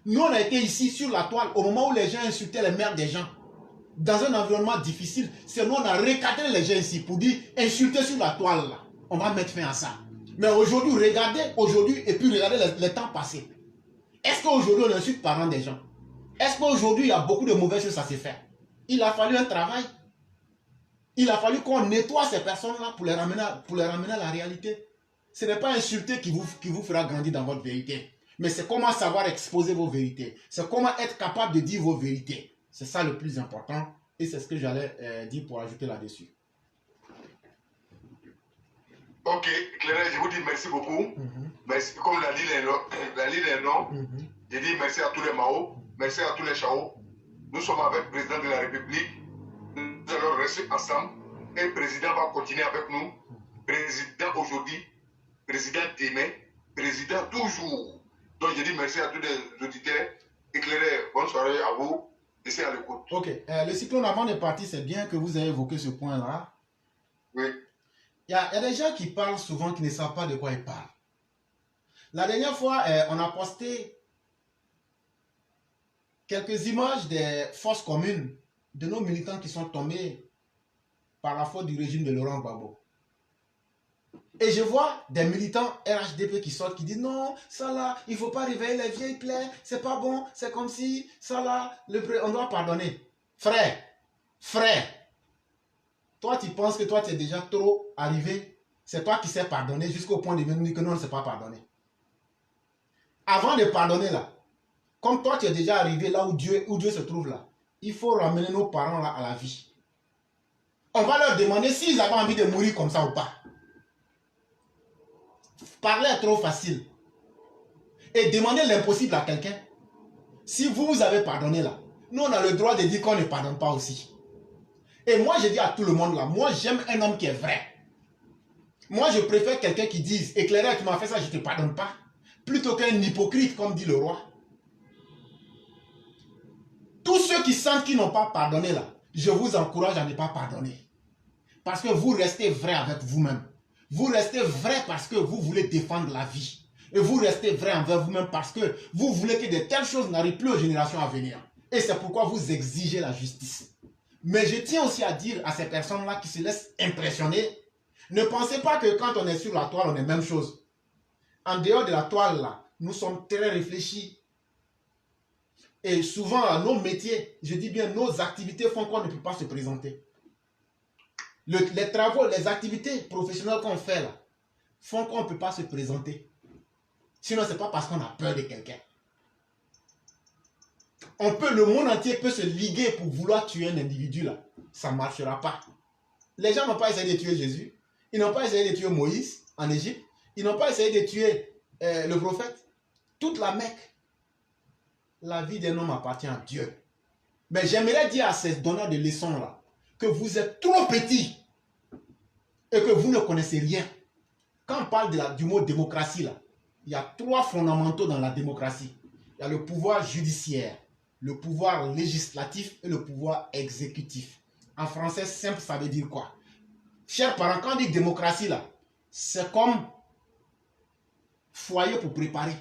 Nous, on a été ici sur la toile au moment où les gens insultaient les mères des gens. Dans un environnement difficile, c'est nous, on a recadré les gens ici pour dire insulter sur la toile là. On va mettre fin à ça. Mais aujourd'hui, regardez aujourd'hui et puis regardez les temps passés. Est-ce qu'aujourd'hui, on insulte parents des gens? Est-ce qu'aujourd'hui, il y a beaucoup de mauvaises choses à se faire? Il a fallu un travail. Il a fallu qu'on nettoie ces personnes-là pour les ramener à la réalité. Ce n'est pas insulter qui vous fera grandir dans votre vérité. Mais c'est comment savoir exposer vos vérités. C'est comment être capable de dire vos vérités. C'est ça le plus important. Et c'est ce que j'allais dire pour ajouter là-dessus. Ok, Claire, je vous dis merci beaucoup. Merci, comme l'a dit les noms, je dis merci à tous les Mao, merci à tous les Chao. Nous sommes avec le président de la République. Nous allons rester ensemble. Et le président va continuer avec nous. Président aujourd'hui, président demain, président toujours. Donc je dis merci à tous les auditeurs. Éclairé, bonne soirée à vous. Et c'est à l'écoute. Ok, le cyclone avant de partir, c'est bien que vous ayez évoqué ce point-là. Oui. Il y a des gens qui parlent souvent qui ne savent pas de quoi ils parlent. La dernière fois, on a posté quelques images des forces communes de nos militants qui sont tombés par la faute du régime de Laurent Gbagbo. Et je vois des militants RHDP qui sortent, qui disent non, ça là, il ne faut pas réveiller les vieilles plaies, c'est pas bon, c'est comme si, ça là, on doit pardonner. Frère, toi tu penses que toi tu es déjà trop arrivé, c'est toi qui sais pardonner jusqu'au point de nous dire que non, on ne sait pas pardonner. Avant de pardonner là, comme toi tu es déjà arrivé là où Dieu se trouve là, il faut ramener nos parents là à la vie. On va leur demander s'ils avaient envie de mourir comme ça ou pas. Parler est trop facile. Et demander l'impossible à quelqu'un. Si vous avez pardonné là, nous on a le droit de dire qu'on ne pardonne pas aussi. Et moi je dis à tout le monde là, moi j'aime un homme qui est vrai. Moi je préfère quelqu'un qui dise, éclaireur tu m'as fait ça, je ne te pardonne pas. Plutôt qu'un hypocrite comme dit le roi. Tous ceux qui sentent qu'ils n'ont pas pardonné là, je vous encourage à ne pas pardonner. Parce que vous restez vrai avec vous-même. Vous restez vrai parce que vous voulez défendre la vie. Et vous restez vrai envers vous-même parce que vous voulez que de telles choses n'arrivent plus aux générations à venir. Et c'est pourquoi vous exigez la justice. Mais je tiens aussi à dire à ces personnes-là qui se laissent impressionner, ne pensez pas que quand on est sur la toile, on est même chose. En dehors de la toile, là, nous sommes très réfléchis. Et souvent, nos métiers, je dis bien, nos activités font qu'on ne peut pas se présenter. Les travaux, les activités professionnelles qu'on fait là, font qu'on ne peut pas se présenter. Sinon, ce n'est pas parce qu'on a peur de quelqu'un. Le monde entier peut se liguer pour vouloir tuer un individu là. Ça ne marchera pas. Les gens n'ont pas essayé de tuer Jésus. Ils n'ont pas essayé de tuer Moïse en Égypte. Ils n'ont pas essayé de tuer le prophète. Toute la Mecque. La vie d'un homme appartient à Dieu. Mais j'aimerais dire à ces donneurs de leçons là, que vous êtes trop petits et que vous ne connaissez rien. Quand on parle du mot démocratie là, il y a 3 fondamentaux dans la démocratie. Il y a le pouvoir judiciaire, le pouvoir législatif et le pouvoir exécutif. En français simple, ça veut dire quoi? Chers parents, quand on dit démocratie là, c'est comme foyer pour préparer.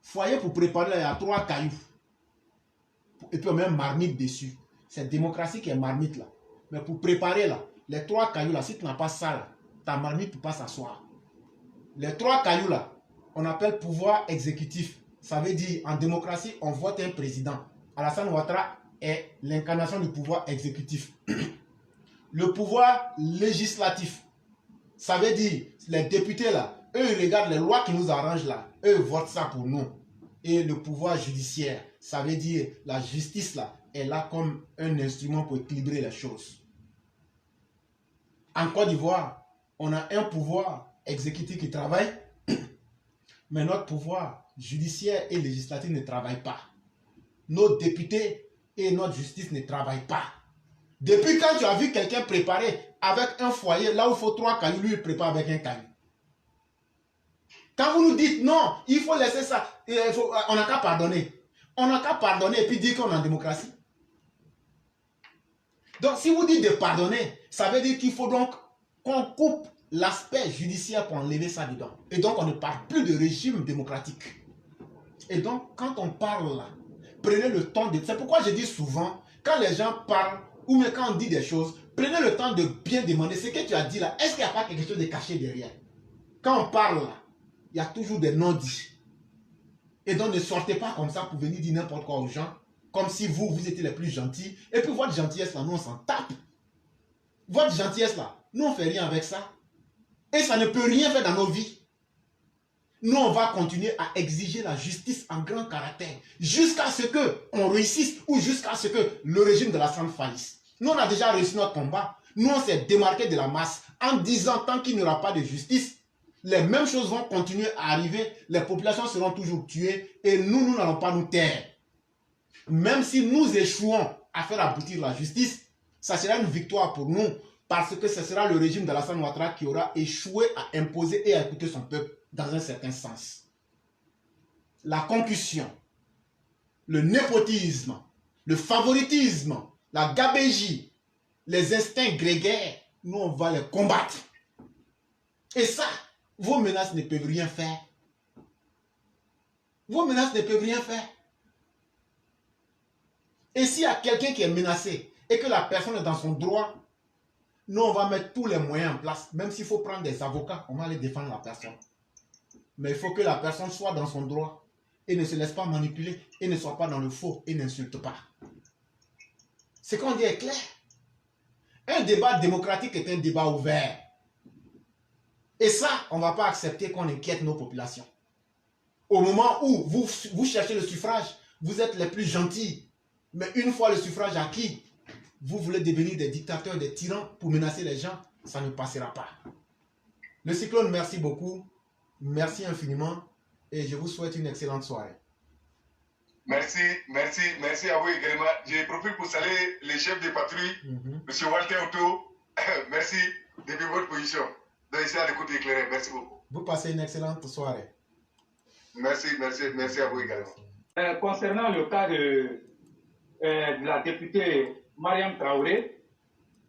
Foyer pour préparer, là, il y a 3 cailloux. Et puis on met un marmite dessus. C'est démocratie qui est marmite là. Mais pour préparer là, les 3 cailloux là, si tu n'as pas ça là, ta marmite ne peut pas s'asseoir. Les 3 cailloux là, on appelle pouvoir exécutif. Ça veut dire, en démocratie, on vote un président. Alassane Ouattara est l'incarnation du pouvoir exécutif. Le pouvoir législatif, ça veut dire, les députés là, eux ils regardent les lois qui nous arrangent là, eux votent ça pour nous. Et le pouvoir judiciaire, ça veut dire, la justice là, est là comme un instrument pour équilibrer les choses. En Côte d'Ivoire, on a un pouvoir exécutif qui travaille, mais notre pouvoir judiciaire et législatif ne travaillent pas. Nos députés et notre justice ne travaillent pas. Depuis quand tu as vu quelqu'un préparer avec un foyer, là où il faut 3 cailloux, lui il prépare avec un caillou. Quand vous nous dites non, il faut laisser ça, on n'a qu'à pardonner. On n'a qu'à pardonner et puis dire qu'on est en démocratie. Donc si vous dites de pardonner, ça veut dire qu'il faut donc qu'on coupe l'aspect judiciaire pour enlever ça dedans. Et donc on ne parle plus de régime démocratique. Et donc quand on parle là, prenez le temps de... C'est pourquoi je dis souvent, quand les gens parlent, ou même quand on dit des choses, prenez le temps de bien demander ce que tu as dit là. Est-ce qu'il n'y a pas quelque chose de caché derrière? Quand on parle là, il y a toujours des non-dits. Et donc ne sortez pas comme ça pour venir dire n'importe quoi aux gens, comme si vous étiez les plus gentils. Et puis votre gentillesse là, nous on s'en tape. Votre gentillesse là, nous on ne fait rien avec ça. Et ça ne peut rien faire dans nos vies. Nous on va continuer à exiger la justice en grand caractère, jusqu'à ce qu'on réussisse ou jusqu'à ce que le régime de la Lassane faillisse. Nous on a déjà réussi notre combat. Nous on s'est démarqué de la masse en disant tant qu'il n'y aura pas de justice, les mêmes choses vont continuer à arriver, les populations seront toujours tuées et nous n'allons pas nous taire. Même si nous échouons à faire aboutir la justice, ça sera une victoire pour nous parce que ce sera le régime de Alassane Ouattara qui aura échoué à imposer et à écouter son peuple dans un certain sens. La concussion, le népotisme, le favoritisme, la gabégie, les instincts grégaires, nous on va les combattre. Et ça, vos menaces ne peuvent rien faire. Vos menaces ne peuvent rien faire. Et s'il y a quelqu'un qui est menacé et que la personne est dans son droit, nous on va mettre tous les moyens en place. Même s'il faut prendre des avocats, on va aller défendre la personne. Mais il faut que la personne soit dans son droit et ne se laisse pas manipuler et ne soit pas dans le faux et n'insulte pas. Ce qu'on dit est clair. Un débat démocratique est un débat ouvert. Et ça, on ne va pas accepter qu'on inquiète nos populations. Au moment où vous cherchez le suffrage, vous êtes les plus gentils. Mais une fois le suffrage acquis, vous voulez devenir des dictateurs, des tyrans pour menacer les gens, ça ne passera pas. Le Cyclone, merci beaucoup. Merci infiniment. Et je vous souhaite une excellente soirée. Merci à vous également. Je profite pour saluer les chefs de patrouille, M. Walter Otto. Merci depuis votre position. Donc ici à l'écoute éclairée. Merci beaucoup. Vous passez une excellente soirée. Merci à vous également. Concernant le cas de la députée Mariam Traoré,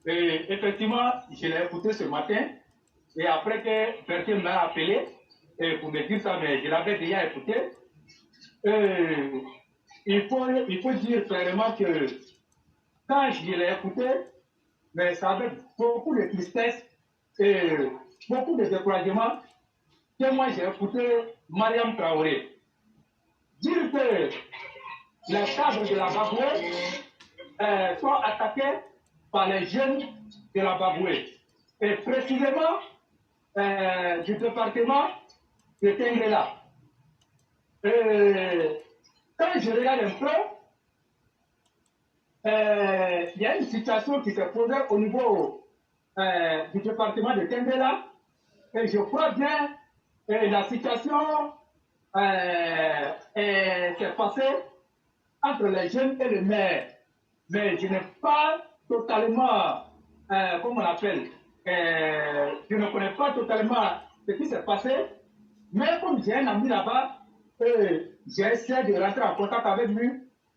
effectivement, je l'ai écouté ce matin et après que quelqu'un m'a appelé pour me dire ça, mais je l'avais déjà écouté. Il faut dire clairement que quand je l'ai écouté, mais ça avait beaucoup de tristesse et beaucoup de découragement que moi j'ai écouté Mariam Traoré dire que les cadres de la Baboué sont attaqués par les jeunes de la Baboué et précisément du département de Tengrela. Quand je regarde un peu, il y a une situation qui s'est posée au niveau du département de Tengrela et je crois bien que la situation s'est passée entre les jeunes et le maire. Mais je n'ai pas totalement, comment on appelle, je ne connais pas totalement ce qui s'est passé, mais comme j'ai un ami là-bas, j'ai essayé de rentrer en contact avec lui,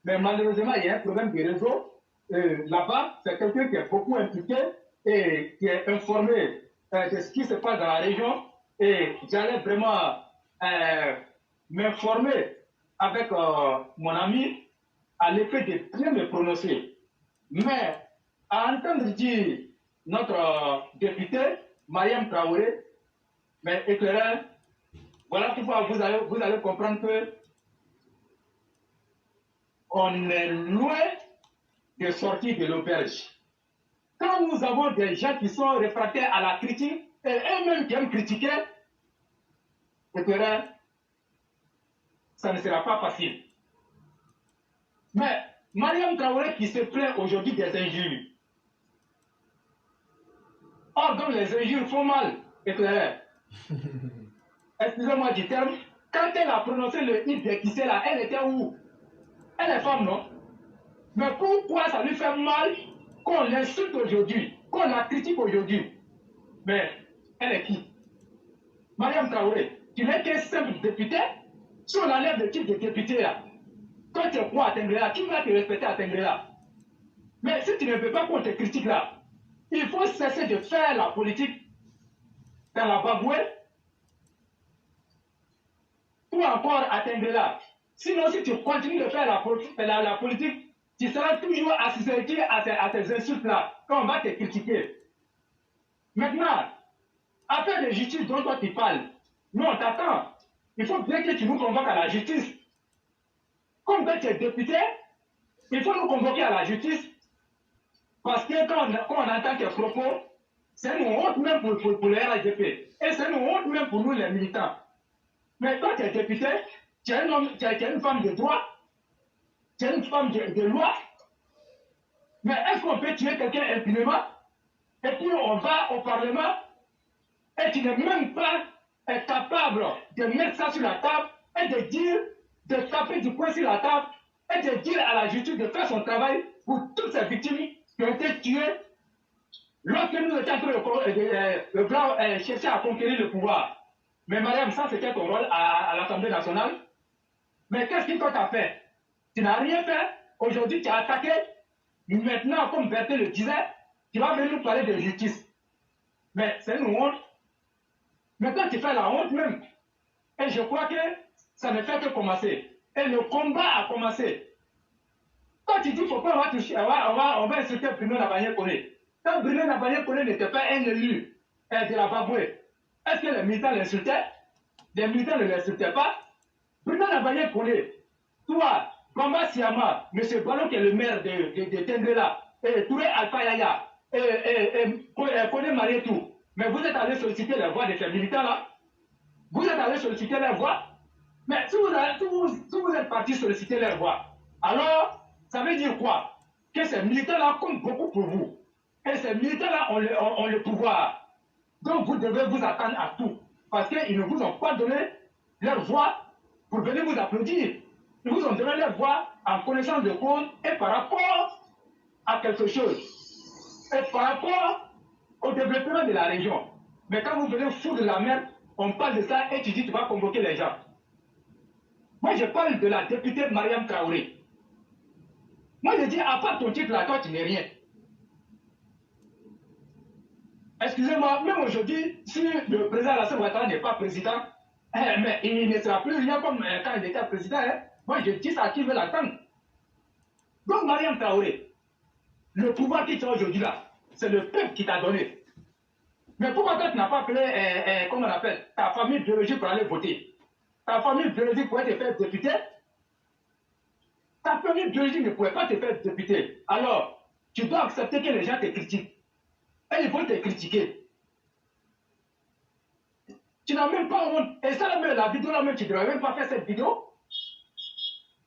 mais malheureusement, il y a un problème de réseau. Là-bas, c'est quelqu'un qui est beaucoup impliqué et qui est informé de ce qui se passe dans la région. Et j'allais vraiment m'informer avec mon ami à l'effet de bien me prononcer. Mais à entendre dire notre député, Mariam Traoré, mais éclaireur, voilà pourquoi vous allez comprendre que on est loin de sortir de l'auberge. Quand nous avons des gens qui sont réfractaires à la critique et eux-mêmes qui aiment critiquer, éclaireur, ça ne sera pas facile. Mais Mariam Traoré qui se plaint aujourd'hui des injures. Or, donc les injures font mal, éclaireur. Excusez-moi du terme, quand elle a prononcé le hit de Kissé là, elle était où? Elle est femme, non? Mais pourquoi ça lui fait mal qu'on l'insulte aujourd'hui, qu'on la critique aujourd'hui? Mais elle est qui? Mariam Traoré, tu n'es qu'un simple député? Si on enlève le titre de député là, quand tu es quoi à Tengrela, qui va te respecter à Tengrela? Mais si tu ne veux pas qu'on te critique là, il faut cesser de faire la politique dans la Baboué ou encore à Tengrela. Sinon, si tu continues de faire la politique, tu seras toujours assujetti à ces insultes-là, quand on va te critiquer. Maintenant, affaire de justice dont toi tu parles, nous on t'attend. Il faut bien que tu nous convoques à la justice. Comme quand tu es député, il faut nous convoquer à la justice. Parce que quand on entend tes propos, c'est une honte même pour les RHDP. Et c'est une honte même pour nous les militants. Mais quand tu es député, tu es une femme de droit, tu es une femme de loi. Mais est-ce qu'on peut tuer quelqu'un impunément? Et puis on va au Parlement et tu n'es même pas capable de mettre ça sur la table et de dire, de taper du poing sur la table et de dire à la justice de faire son travail pour toutes ces victimes qui ont été tuées lorsque nous étions en train de vouloir chercher à conquérir le pouvoir. Mais madame, ça c'était ton rôle à l'Assemblée nationale. Mais qu'est-ce que toi t'as fait? Tu n'as rien fait. Aujourd'hui, tu as attaqué. Maintenant, comme Berthe le disait, tu vas venir nous parler de justice. Mais c'est une honte. Maintenant, tu fais la honte même. Et je crois que ça ne fait que commencer. Et le combat a commencé. Quand tu dis pourquoi on va insulter Bruno Nabanye-Koné. Quand Bruno Nabanye-Koné n'était pas un élu de la Baboué, est-ce que les militants l'insultaient? Les militants ne l'insultaient pas. Bruno Nabanye-Koné, toi, Bamba Siama, M. Ballon qui est le maire de Tengrela, et Touré Alpha Yaya, et Koné Marietou, mais vous êtes allé solliciter les voix de ces militants-là. Vous êtes allé solliciter leurs voix. Mais si vous êtes parti solliciter leurs voix, alors Ça veut dire quoi? Que ces militaires-là comptent beaucoup pour vous. Et ces militaires-là ont le pouvoir. Donc vous devez vous attendre à tout. Parce qu'ils ne vous ont pas donné leur voix pour venir vous applaudir. Ils vous ont donné leur voix en connaissance de cause et par rapport à quelque chose. Et par rapport au développement de la région. Mais quand vous venez foutre de la merde, on parle de ça et tu dis tu vas convoquer les gens. Moi je parle de la députée Mariam Traoré. Moi je dis à part ton titre là, toi tu n'es rien. Excusez-moi, même aujourd'hui, si le président Alassane Ouattara n'est pas président, mais il ne sera plus rien comme quand il était président. Moi, je dis ça à qui veut l'attendre. Donc, Mariam Traoré, le pouvoir qui tient aujourd'hui là, c'est le peuple qui t'a donné. Mais pourquoi toi, tu n'as pas appelé, comment on appelle, ta famille biologique pour aller voter? Ta famille biologique pourrait te faire député? Ta famille biologique ne pourrait pas te faire député. Alors, tu dois accepter que les gens te critiquent. Et ils vont te critiquer. Tu n'as même pas honte. Et ça, là, même, la vidéo, là, même, tu ne devrais même pas faire cette vidéo.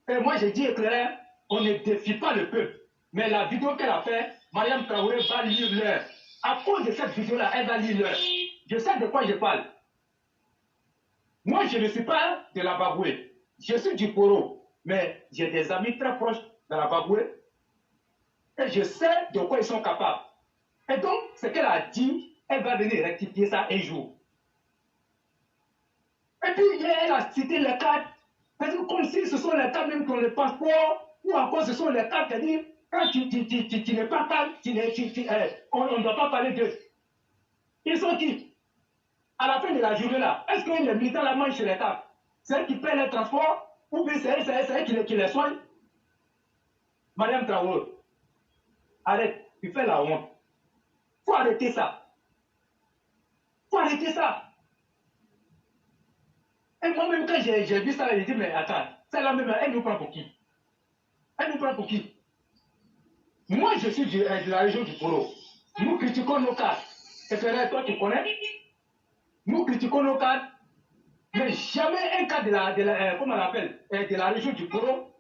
Et moi, j'ai dit clair, on ne défie pas le peuple. Mais la vidéo qu'elle a fait, Mariam Traoré va lire l'heure. À cause de cette vidéo-là, elle va lire l'heure. Je sais de quoi je parle. Moi, je ne suis pas de la Baboué. Je suis du Poro. Mais j'ai des amis très proches de la Baboué. Et je sais de quoi ils sont capables. Et donc, ce qu'elle a dit, elle va venir rectifier ça un jour. Et puis, elle a cité les cartes. Comme si ce sont les cartes même qui ont le passeport, ou encore ce sont les cartes qui disent, quand tu n'es pas calme, on ne doit pas parler d'eux. Ils sont qui? À la fin de la journée là, est-ce que les militaires la mangent sur les cartes? C'est eux qui paient les transports, ou bien c'est eux qui les soignent? Mariam Traoré, arrête, tu fais la honte. Faut arrêter ça. Faut arrêter ça. Et moi-même, quand j'ai vu ça, j'ai dit, mais attends, celle-là même, elle nous prend pour qui? Elle nous prend pour qui? Moi, je suis de la région du Poro. Nous critiquons nos cadres. Et frère, toi, tu connais? Nous critiquons nos cadres. Mais jamais un cadre comment on l'appelle, de la région du Poro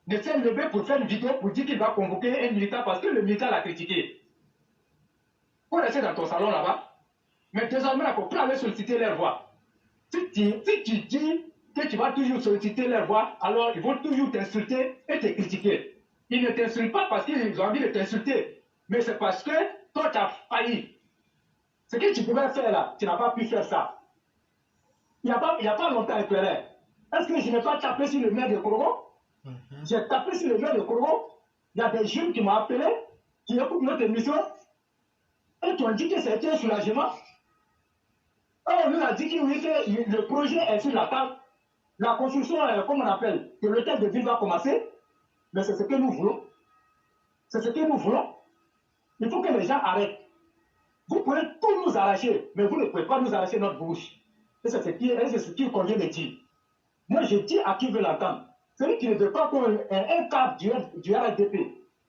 ne s'est levé pour faire une vidéo pour dire qu'il va convoquer un militant parce que le militant l'a critiqué. Faut rester dans ton salon là-bas. Mais désormais, il faut plus aller solliciter leur voix. Si tu dis que tu vas toujours solliciter leur voix, alors ils vont toujours t'insulter et te critiquer. Ils ne t'insultent pas parce qu'ils ont envie de t'insulter, mais c'est parce que toi, tu as failli. Ce que tu pouvais faire là, tu n'as pas pu faire ça. Il n'y a pas longtemps, Éclaireur. Est-ce que je n'ai pas tapé sur le maire de Korogo? J'ai tapé sur le maire de Korogo. Il y a des jeunes qui m'ont appelé, qui écoutent notre émission, et qui ont dit que c'était un soulagement. On nous a dit que oui, que le projet est sur la table. La construction, comme on appelle, que l'hôtel de ville va commencer. Mais c'est ce que nous voulons. C'est ce que nous voulons. Il faut que les gens arrêtent. Vous pouvez tout nous arracher, mais vous ne pouvez pas nous arracher notre bouche. Et c'est ce qui convient de dire. Moi, je dis à qui veut l'entendre. Celui qui ne veut pas qu'un cadre du RDP,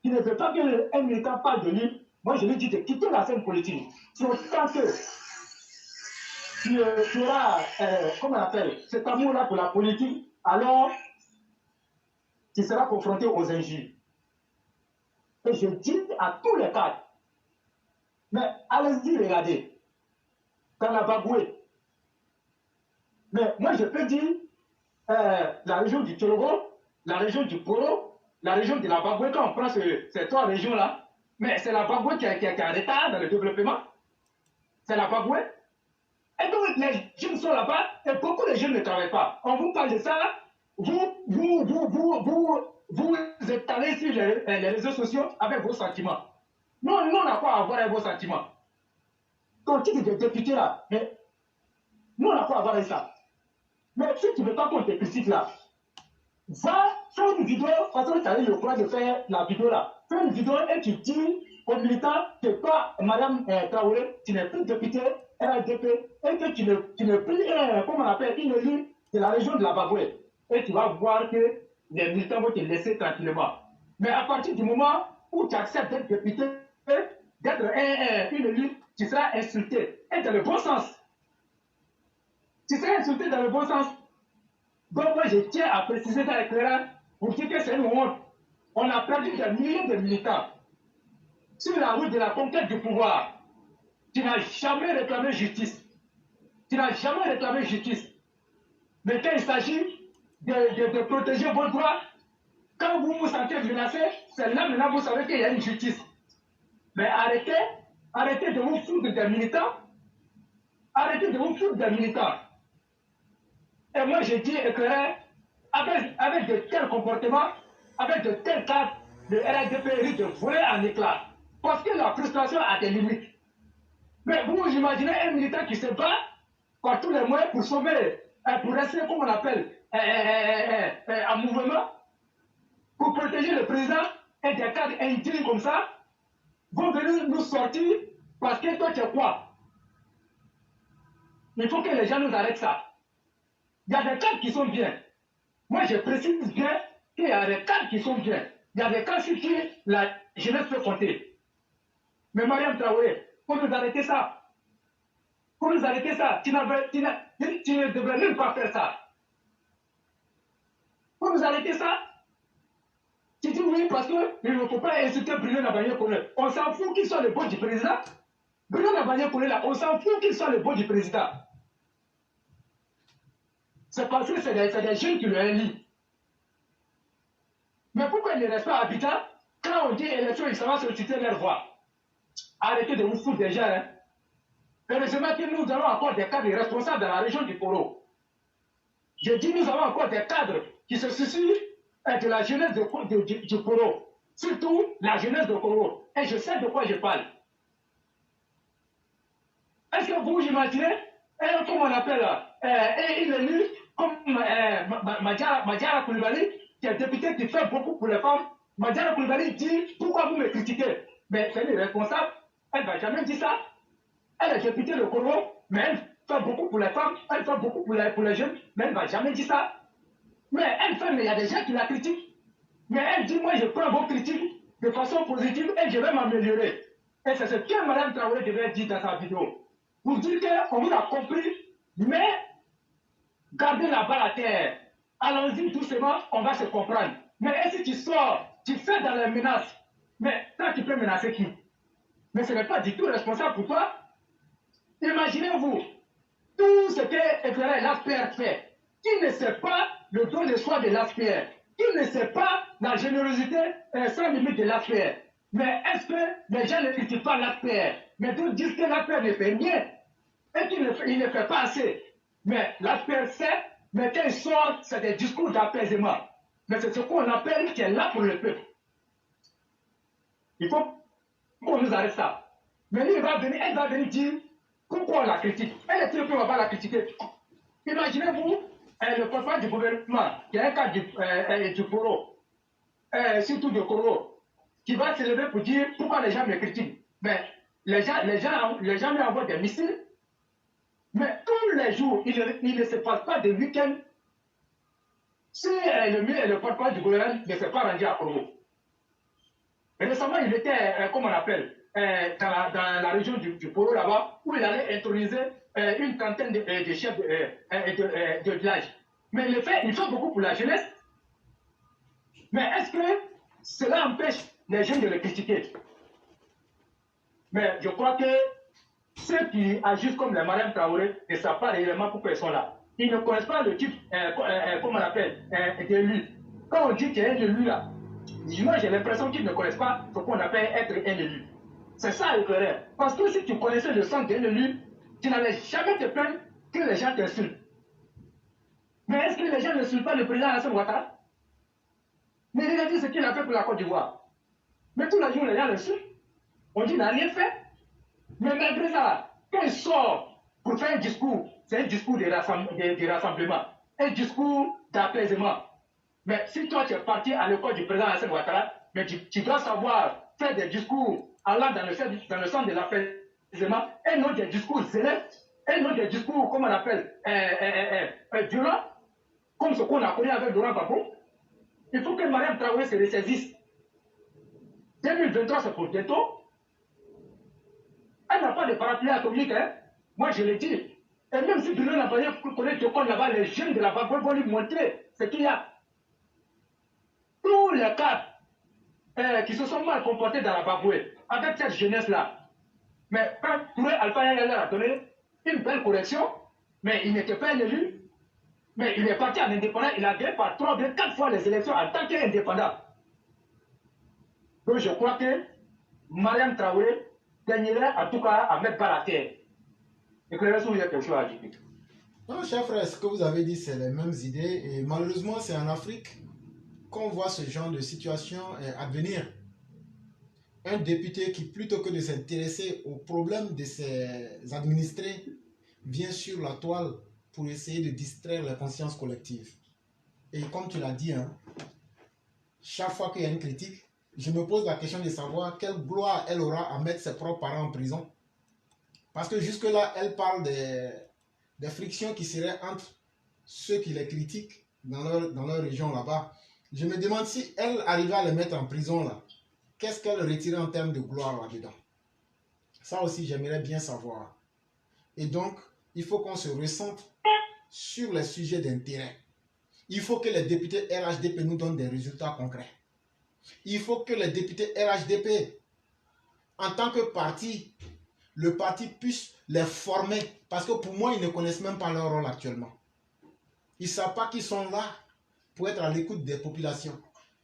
qui ne veut pas qu'un militant parle de lui, moi, je lui dis de quitter la scène politique. Si tant que tu auras, comment on appelle, cet amour-là pour la politique, alors tu seras confronté aux injures. Et je dis à tous les cadres, mais allez-y, regardez, dans la Baboué. Mais moi, je peux dire, la région du Tchologo, la région du Poro, la région de la Baboué, quand on prend ces trois régions-là, mais c'est la Baboué qui est en retard dans le développement. C'est la Baboué. Et donc, les jeunes sont là-bas, et beaucoup de jeunes ne travaillent pas. On vous parle de ça, vous êtes allés sur les réseaux sociaux avec vos sentiments. Non, nous, on n'a pas à voir avec vos sentiments. Ton titre de député là, mais nous, on n'a pas à voir avec ça. Mais si tu ne veux pas qu'on te critique là, va faire une vidéo, parce que tu as eu le courage de faire la vidéo là. Fais une vidéo et tu dis aux militants que toi, Madame Traoré, tu n'es plus député RDP et que tu n'es plus, comment on appelle, une élue de la région de la Baboué. Et tu vas voir que les militants vont te laisser tranquillement. Mais à partir du moment où tu acceptes d'être député, d'être une élue, tu seras insulté. Et dans le bon sens. Tu seras insulté dans le bon sens. Donc moi je tiens à préciser dans l'éclairage pour dire que c'est une honte. On a perdu des milliers de militants sur la route de la conquête du pouvoir. Tu n'as jamais réclamé justice. Tu n'as jamais réclamé justice. Mais quand il s'agit de protéger vos droits, quand vous vous sentez menacé, c'est là maintenant vous savez qu'il y a une justice. Mais arrêtez de vous foutre des militants. Arrêtez de vous foutre des militants. Et moi je dis éclairé, avec de tels comportements, avec de tels cas, le RDP risque de voler en éclats. Parce que la frustration a des limites. Mais vous imaginez un militant qui se bat par tous les moyens pour sauver, pour rester, comme on appelle, en mouvement, pour protéger le président et des cadres indignes comme ça, vont venir nous sortir parce que toi tu es quoi? Il faut que les gens nous arrêtent ça. Il y a des cadres qui sont bien. Moi je précise bien qu'il y a des cadres qui sont bien. Il y a des cadres sur qui la jeunesse peut compter. Mais Mariam Traoré, il faut nous arrêter ça. Il faut nous arrêter ça. Tu ne devrais même pas faire ça. Il faut nous arrêter ça. Tu dis oui parce qu'il ne faut pas insulter Bruno Nabagné-Koné. On s'en fout qu'il soit le beau du président. Bruno Nabagné-Koné là, on s'en fout qu'il soit le beau du président. C'est parce que c'est des jeunes qui le élient. Mais pourquoi ils ne restent pas à Abidjan? Quand on dit élection, ils savent solliciter leur voix. Arrêtez de vous foutre des gens. Hein. Heureusement que nous avons encore des cadres responsables dans la région du Poro. Je dis nous avons encore des cadres qui se soucient de la jeunesse du Poro. Surtout la jeunesse de Poro. Et je sais de quoi je parle. Est-ce que vous imaginez, comme on appelle, il est élu comme Madjara Koulibaly, qui est député qui fait beaucoup pour les femmes. Madjara Koulibaly dit pourquoi vous me critiquez? Mais c'est une responsable, elle ne va jamais dire ça. Elle est députée de Congo, mais elle fait beaucoup pour les femmes, elle fait beaucoup pour les jeunes, mais elle ne va jamais dire ça. Mais elle fait, mais il y a des gens qui la critiquent. Mais elle dit, moi je prends vos critiques de façon positive et je vais m'améliorer. Et c'est ce que Mme Traoré devait dire dans sa vidéo. Pour dire qu'on vous a compris, mais gardez la balle à terre. Allons-y doucement, on va se comprendre. Mais si tu sors, tu fais dans les menaces, mais toi tu peux menacer qui? Mais ce n'est pas du tout responsable pour toi. Imaginez-vous, tout ce que l'ASPR fait, qui ne sait pas le don de soi de l'ASPR, qui ne sait pas la générosité sans limite de l'ASPR. Mais est-ce que les gens ne critiquent pas l'ASPR? Mais d'autres disent que l'ASPR ne fait rien et qu'il ne fait pas assez. Mais l'ASPR sait, mais quand il sort, c'est des discours d'apaisement. Mais c'est ce qu'on appelle qui est là pour le peuple. Il faut qu'on nous arrête ça. Mais lui, elle va venir dire pourquoi on la critique. Elle est très peu, on va la critiquer. Imaginez-vous, le porte-parole du gouvernement, qui est un cas du Poro, surtout du Congo, qui va se lever pour dire pourquoi les gens me critiquent. Mais les gens lui envoient des missiles. Mais tous les jours, il ne se passe pas de week-end si le porte-parole du gouvernement ne s'est pas rendu à Congo. Récemment, il était, comment on appelle, dans la région du Poro là-bas, où il allait introniser une trentaine de chefs de village. Mais il fait beaucoup pour la jeunesse. Mais est-ce que cela empêche les jeunes de le critiquer? Mais je crois que ceux qui agissent comme les Mariam Traoré ne savent pas réellement pourquoi ils sont là. Ils ne connaissent pas le type, comment on appelle, d'élu. Quand on dit qu'il y a un élu là, moi j'ai l'impression qu'ils ne connaissent pas ce qu'on appelle être un élu. C'est ça le clair. Parce que si tu connaissais le sens d'un élu, tu n'allais jamais te plaindre que les gens t'insultent. Mais est-ce que les gens n'insultent pas le président Alassane Ouattara? Mais regardez ce qu'il a fait pour la Côte d'Ivoire. Mais tous les jours, les gens l'insultent. On dit qu'il n'a rien fait. Mais malgré ça, quand il sort pour faire un discours, c'est un discours de rassemblement, un discours d'apaisement. Mais si toi tu es parti à l'école du président Alassane Ouattara, mais tu dois savoir faire des discours allant dans le sens de l'apaisement, et non des discours zélés, et non des discours, comment on appelle, violents, comme ce qu'on a connu avec Laurent Gbagbo. Il faut que Mariam Traoré se ressaisisse. 2023, c'est pour bientôt. Elle n'a pas de parapluie atomique, hein. Moi je le dis. Et même si Bruno Nabagné-Koné te compte là-bas, les jeunes de la Bagbo vont lui montrer ce qu'il y a. Tous les cadres qui se sont mal comportés dans la Baboué, avec cette jeunesse-là. Mais quand Touré Alpha leur a donné une belle correction, mais il n'était pas élu, mais il est parti en indépendant, il a gagné par 3 ou 4 fois les élections en tant qu'indépendant. Donc je crois que Mariam Traoré gagnerait en tout cas à mettre par la terre. Et que il y a quelque chose à dire. Non, cher frère, ce que vous avez dit, c'est les mêmes idées. Et malheureusement, c'est en Afrique qu'on voit ce genre de situation advenir. Un député qui, plutôt que de s'intéresser aux problèmes de ses administrés, vient sur la toile pour essayer de distraire la conscience collective. Et comme tu l'as dit, hein, chaque fois qu'il y a une critique, je me pose la question de savoir quelle gloire elle aura à mettre ses propres parents en prison. Parce que jusque-là, elle parle des frictions qui seraient entre ceux qui les critiquent dans leur région là-bas. Je me demande si elle arrivait à les mettre en prison là, qu'est-ce qu'elle retirait en termes de gloire là-dedans? Ça aussi, j'aimerais bien savoir. Et donc, il faut qu'on se recentre sur les sujets d'intérêt. Il faut que les députés RHDP nous donnent des résultats concrets. Il faut que les députés RHDP, en tant que parti, le parti puisse les former. Parce que pour moi, ils ne connaissent même pas leur rôle actuellement. Ils ne savent pas qu'ils sont là pour être à l'écoute des populations.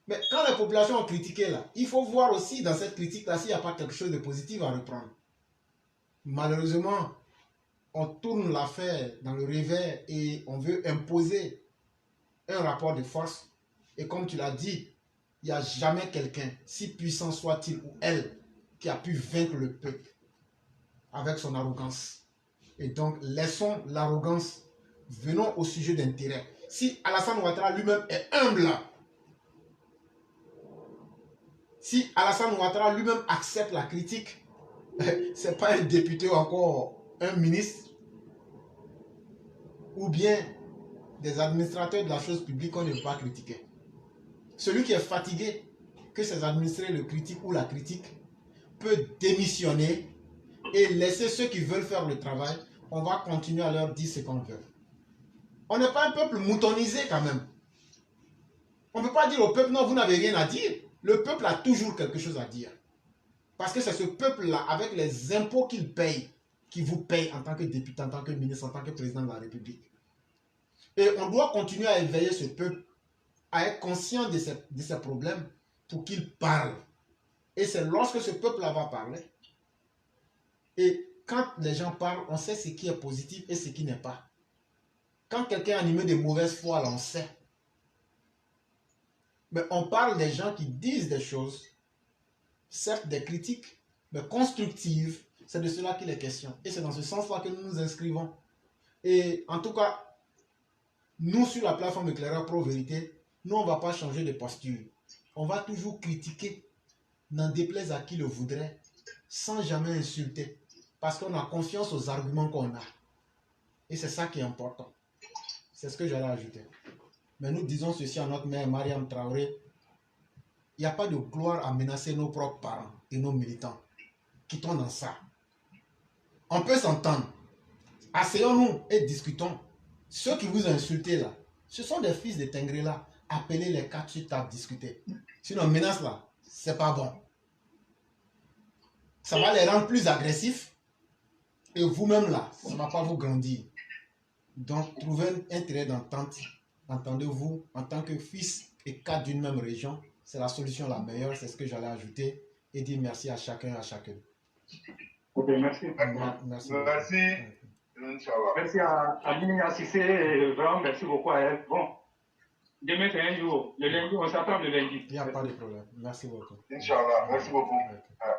Mais quand les populations ont critiqué là, il faut voir aussi dans cette critique-là s'il n'y a pas quelque chose de positif à reprendre. Malheureusement, on tourne l'affaire dans le revers et on veut imposer un rapport de force. Et comme tu l'as dit, il n'y a jamais quelqu'un, si puissant soit-il ou elle, qui a pu vaincre le peuple avec son arrogance. Et donc, laissons l'arrogance, venons au sujet d'intérêt. Si Alassane Ouattara lui-même est humble, si Alassane Ouattara lui-même accepte la critique, ce n'est pas un député ou encore un ministre ou bien des administrateurs de la chose publique qu'on ne peut pas critiquer. Celui qui est fatigué que ses administrés le critiquent ou la critiquent peut démissionner et laisser ceux qui veulent faire le travail. On va continuer à leur dire ce qu'on veut. On n'est pas un peuple moutonisé quand même. On ne peut pas dire au peuple, non, vous n'avez rien à dire. Le peuple a toujours quelque chose à dire. Parce que c'est ce peuple-là, avec les impôts qu'il paye, qui vous paye en tant que député, en tant que ministre, en tant que président de la République. Et on doit continuer à éveiller ce peuple, à être conscient de ses problèmes pour qu'il parle. Et c'est lorsque ce peuple-là va parler. Et quand les gens parlent, on sait ce qui est positif et ce qui n'est pas. Quand quelqu'un est animé de mauvaise foi, là, on sait. Mais on parle des gens qui disent des choses, certes des critiques, mais constructives. C'est de cela qu'il est question. Et c'est dans ce sens-là que nous nous inscrivons. Et en tout cas, nous, sur la plateforme Éclaireur Pro Vérité, nous, on ne va pas changer de posture. On va toujours critiquer, n'en déplaise à qui le voudrait, sans jamais insulter. Parce qu'on a confiance aux arguments qu'on a. Et c'est ça qui est important. C'est ce que j'allais ajouter. Mais nous disons ceci à notre mère Mariam Traoré. Il n'y a pas de gloire à menacer nos propres parents et nos militants. Quittons dans ça. On peut s'entendre. Asseyons-nous et discutons. Ceux qui vous ont insulté là, ce sont des fils de Tengrela. Appelez les quatre sur table, discuter. Sinon, menace là, c'est pas bon. Ça va les rendre plus agressifs. Et vous-même là, ça ne va pas vous grandir. Donc, trouvez un intérêt d'entente. Entendez-vous, en tant que fils et cadre d'une même région, c'est la solution la meilleure. C'est ce que j'allais ajouter. Et dire merci à chacun et à chacune. Ok, merci. Merci. Merci. Inch'Allah. Merci à Nina Sissé, vraiment merci beaucoup à elle. Bon, demain c'est un jour. Le lundi, on s'attend le lundi. Il n'y a pas de problème. Merci beaucoup. Inch'Allah. Merci beaucoup. Okay.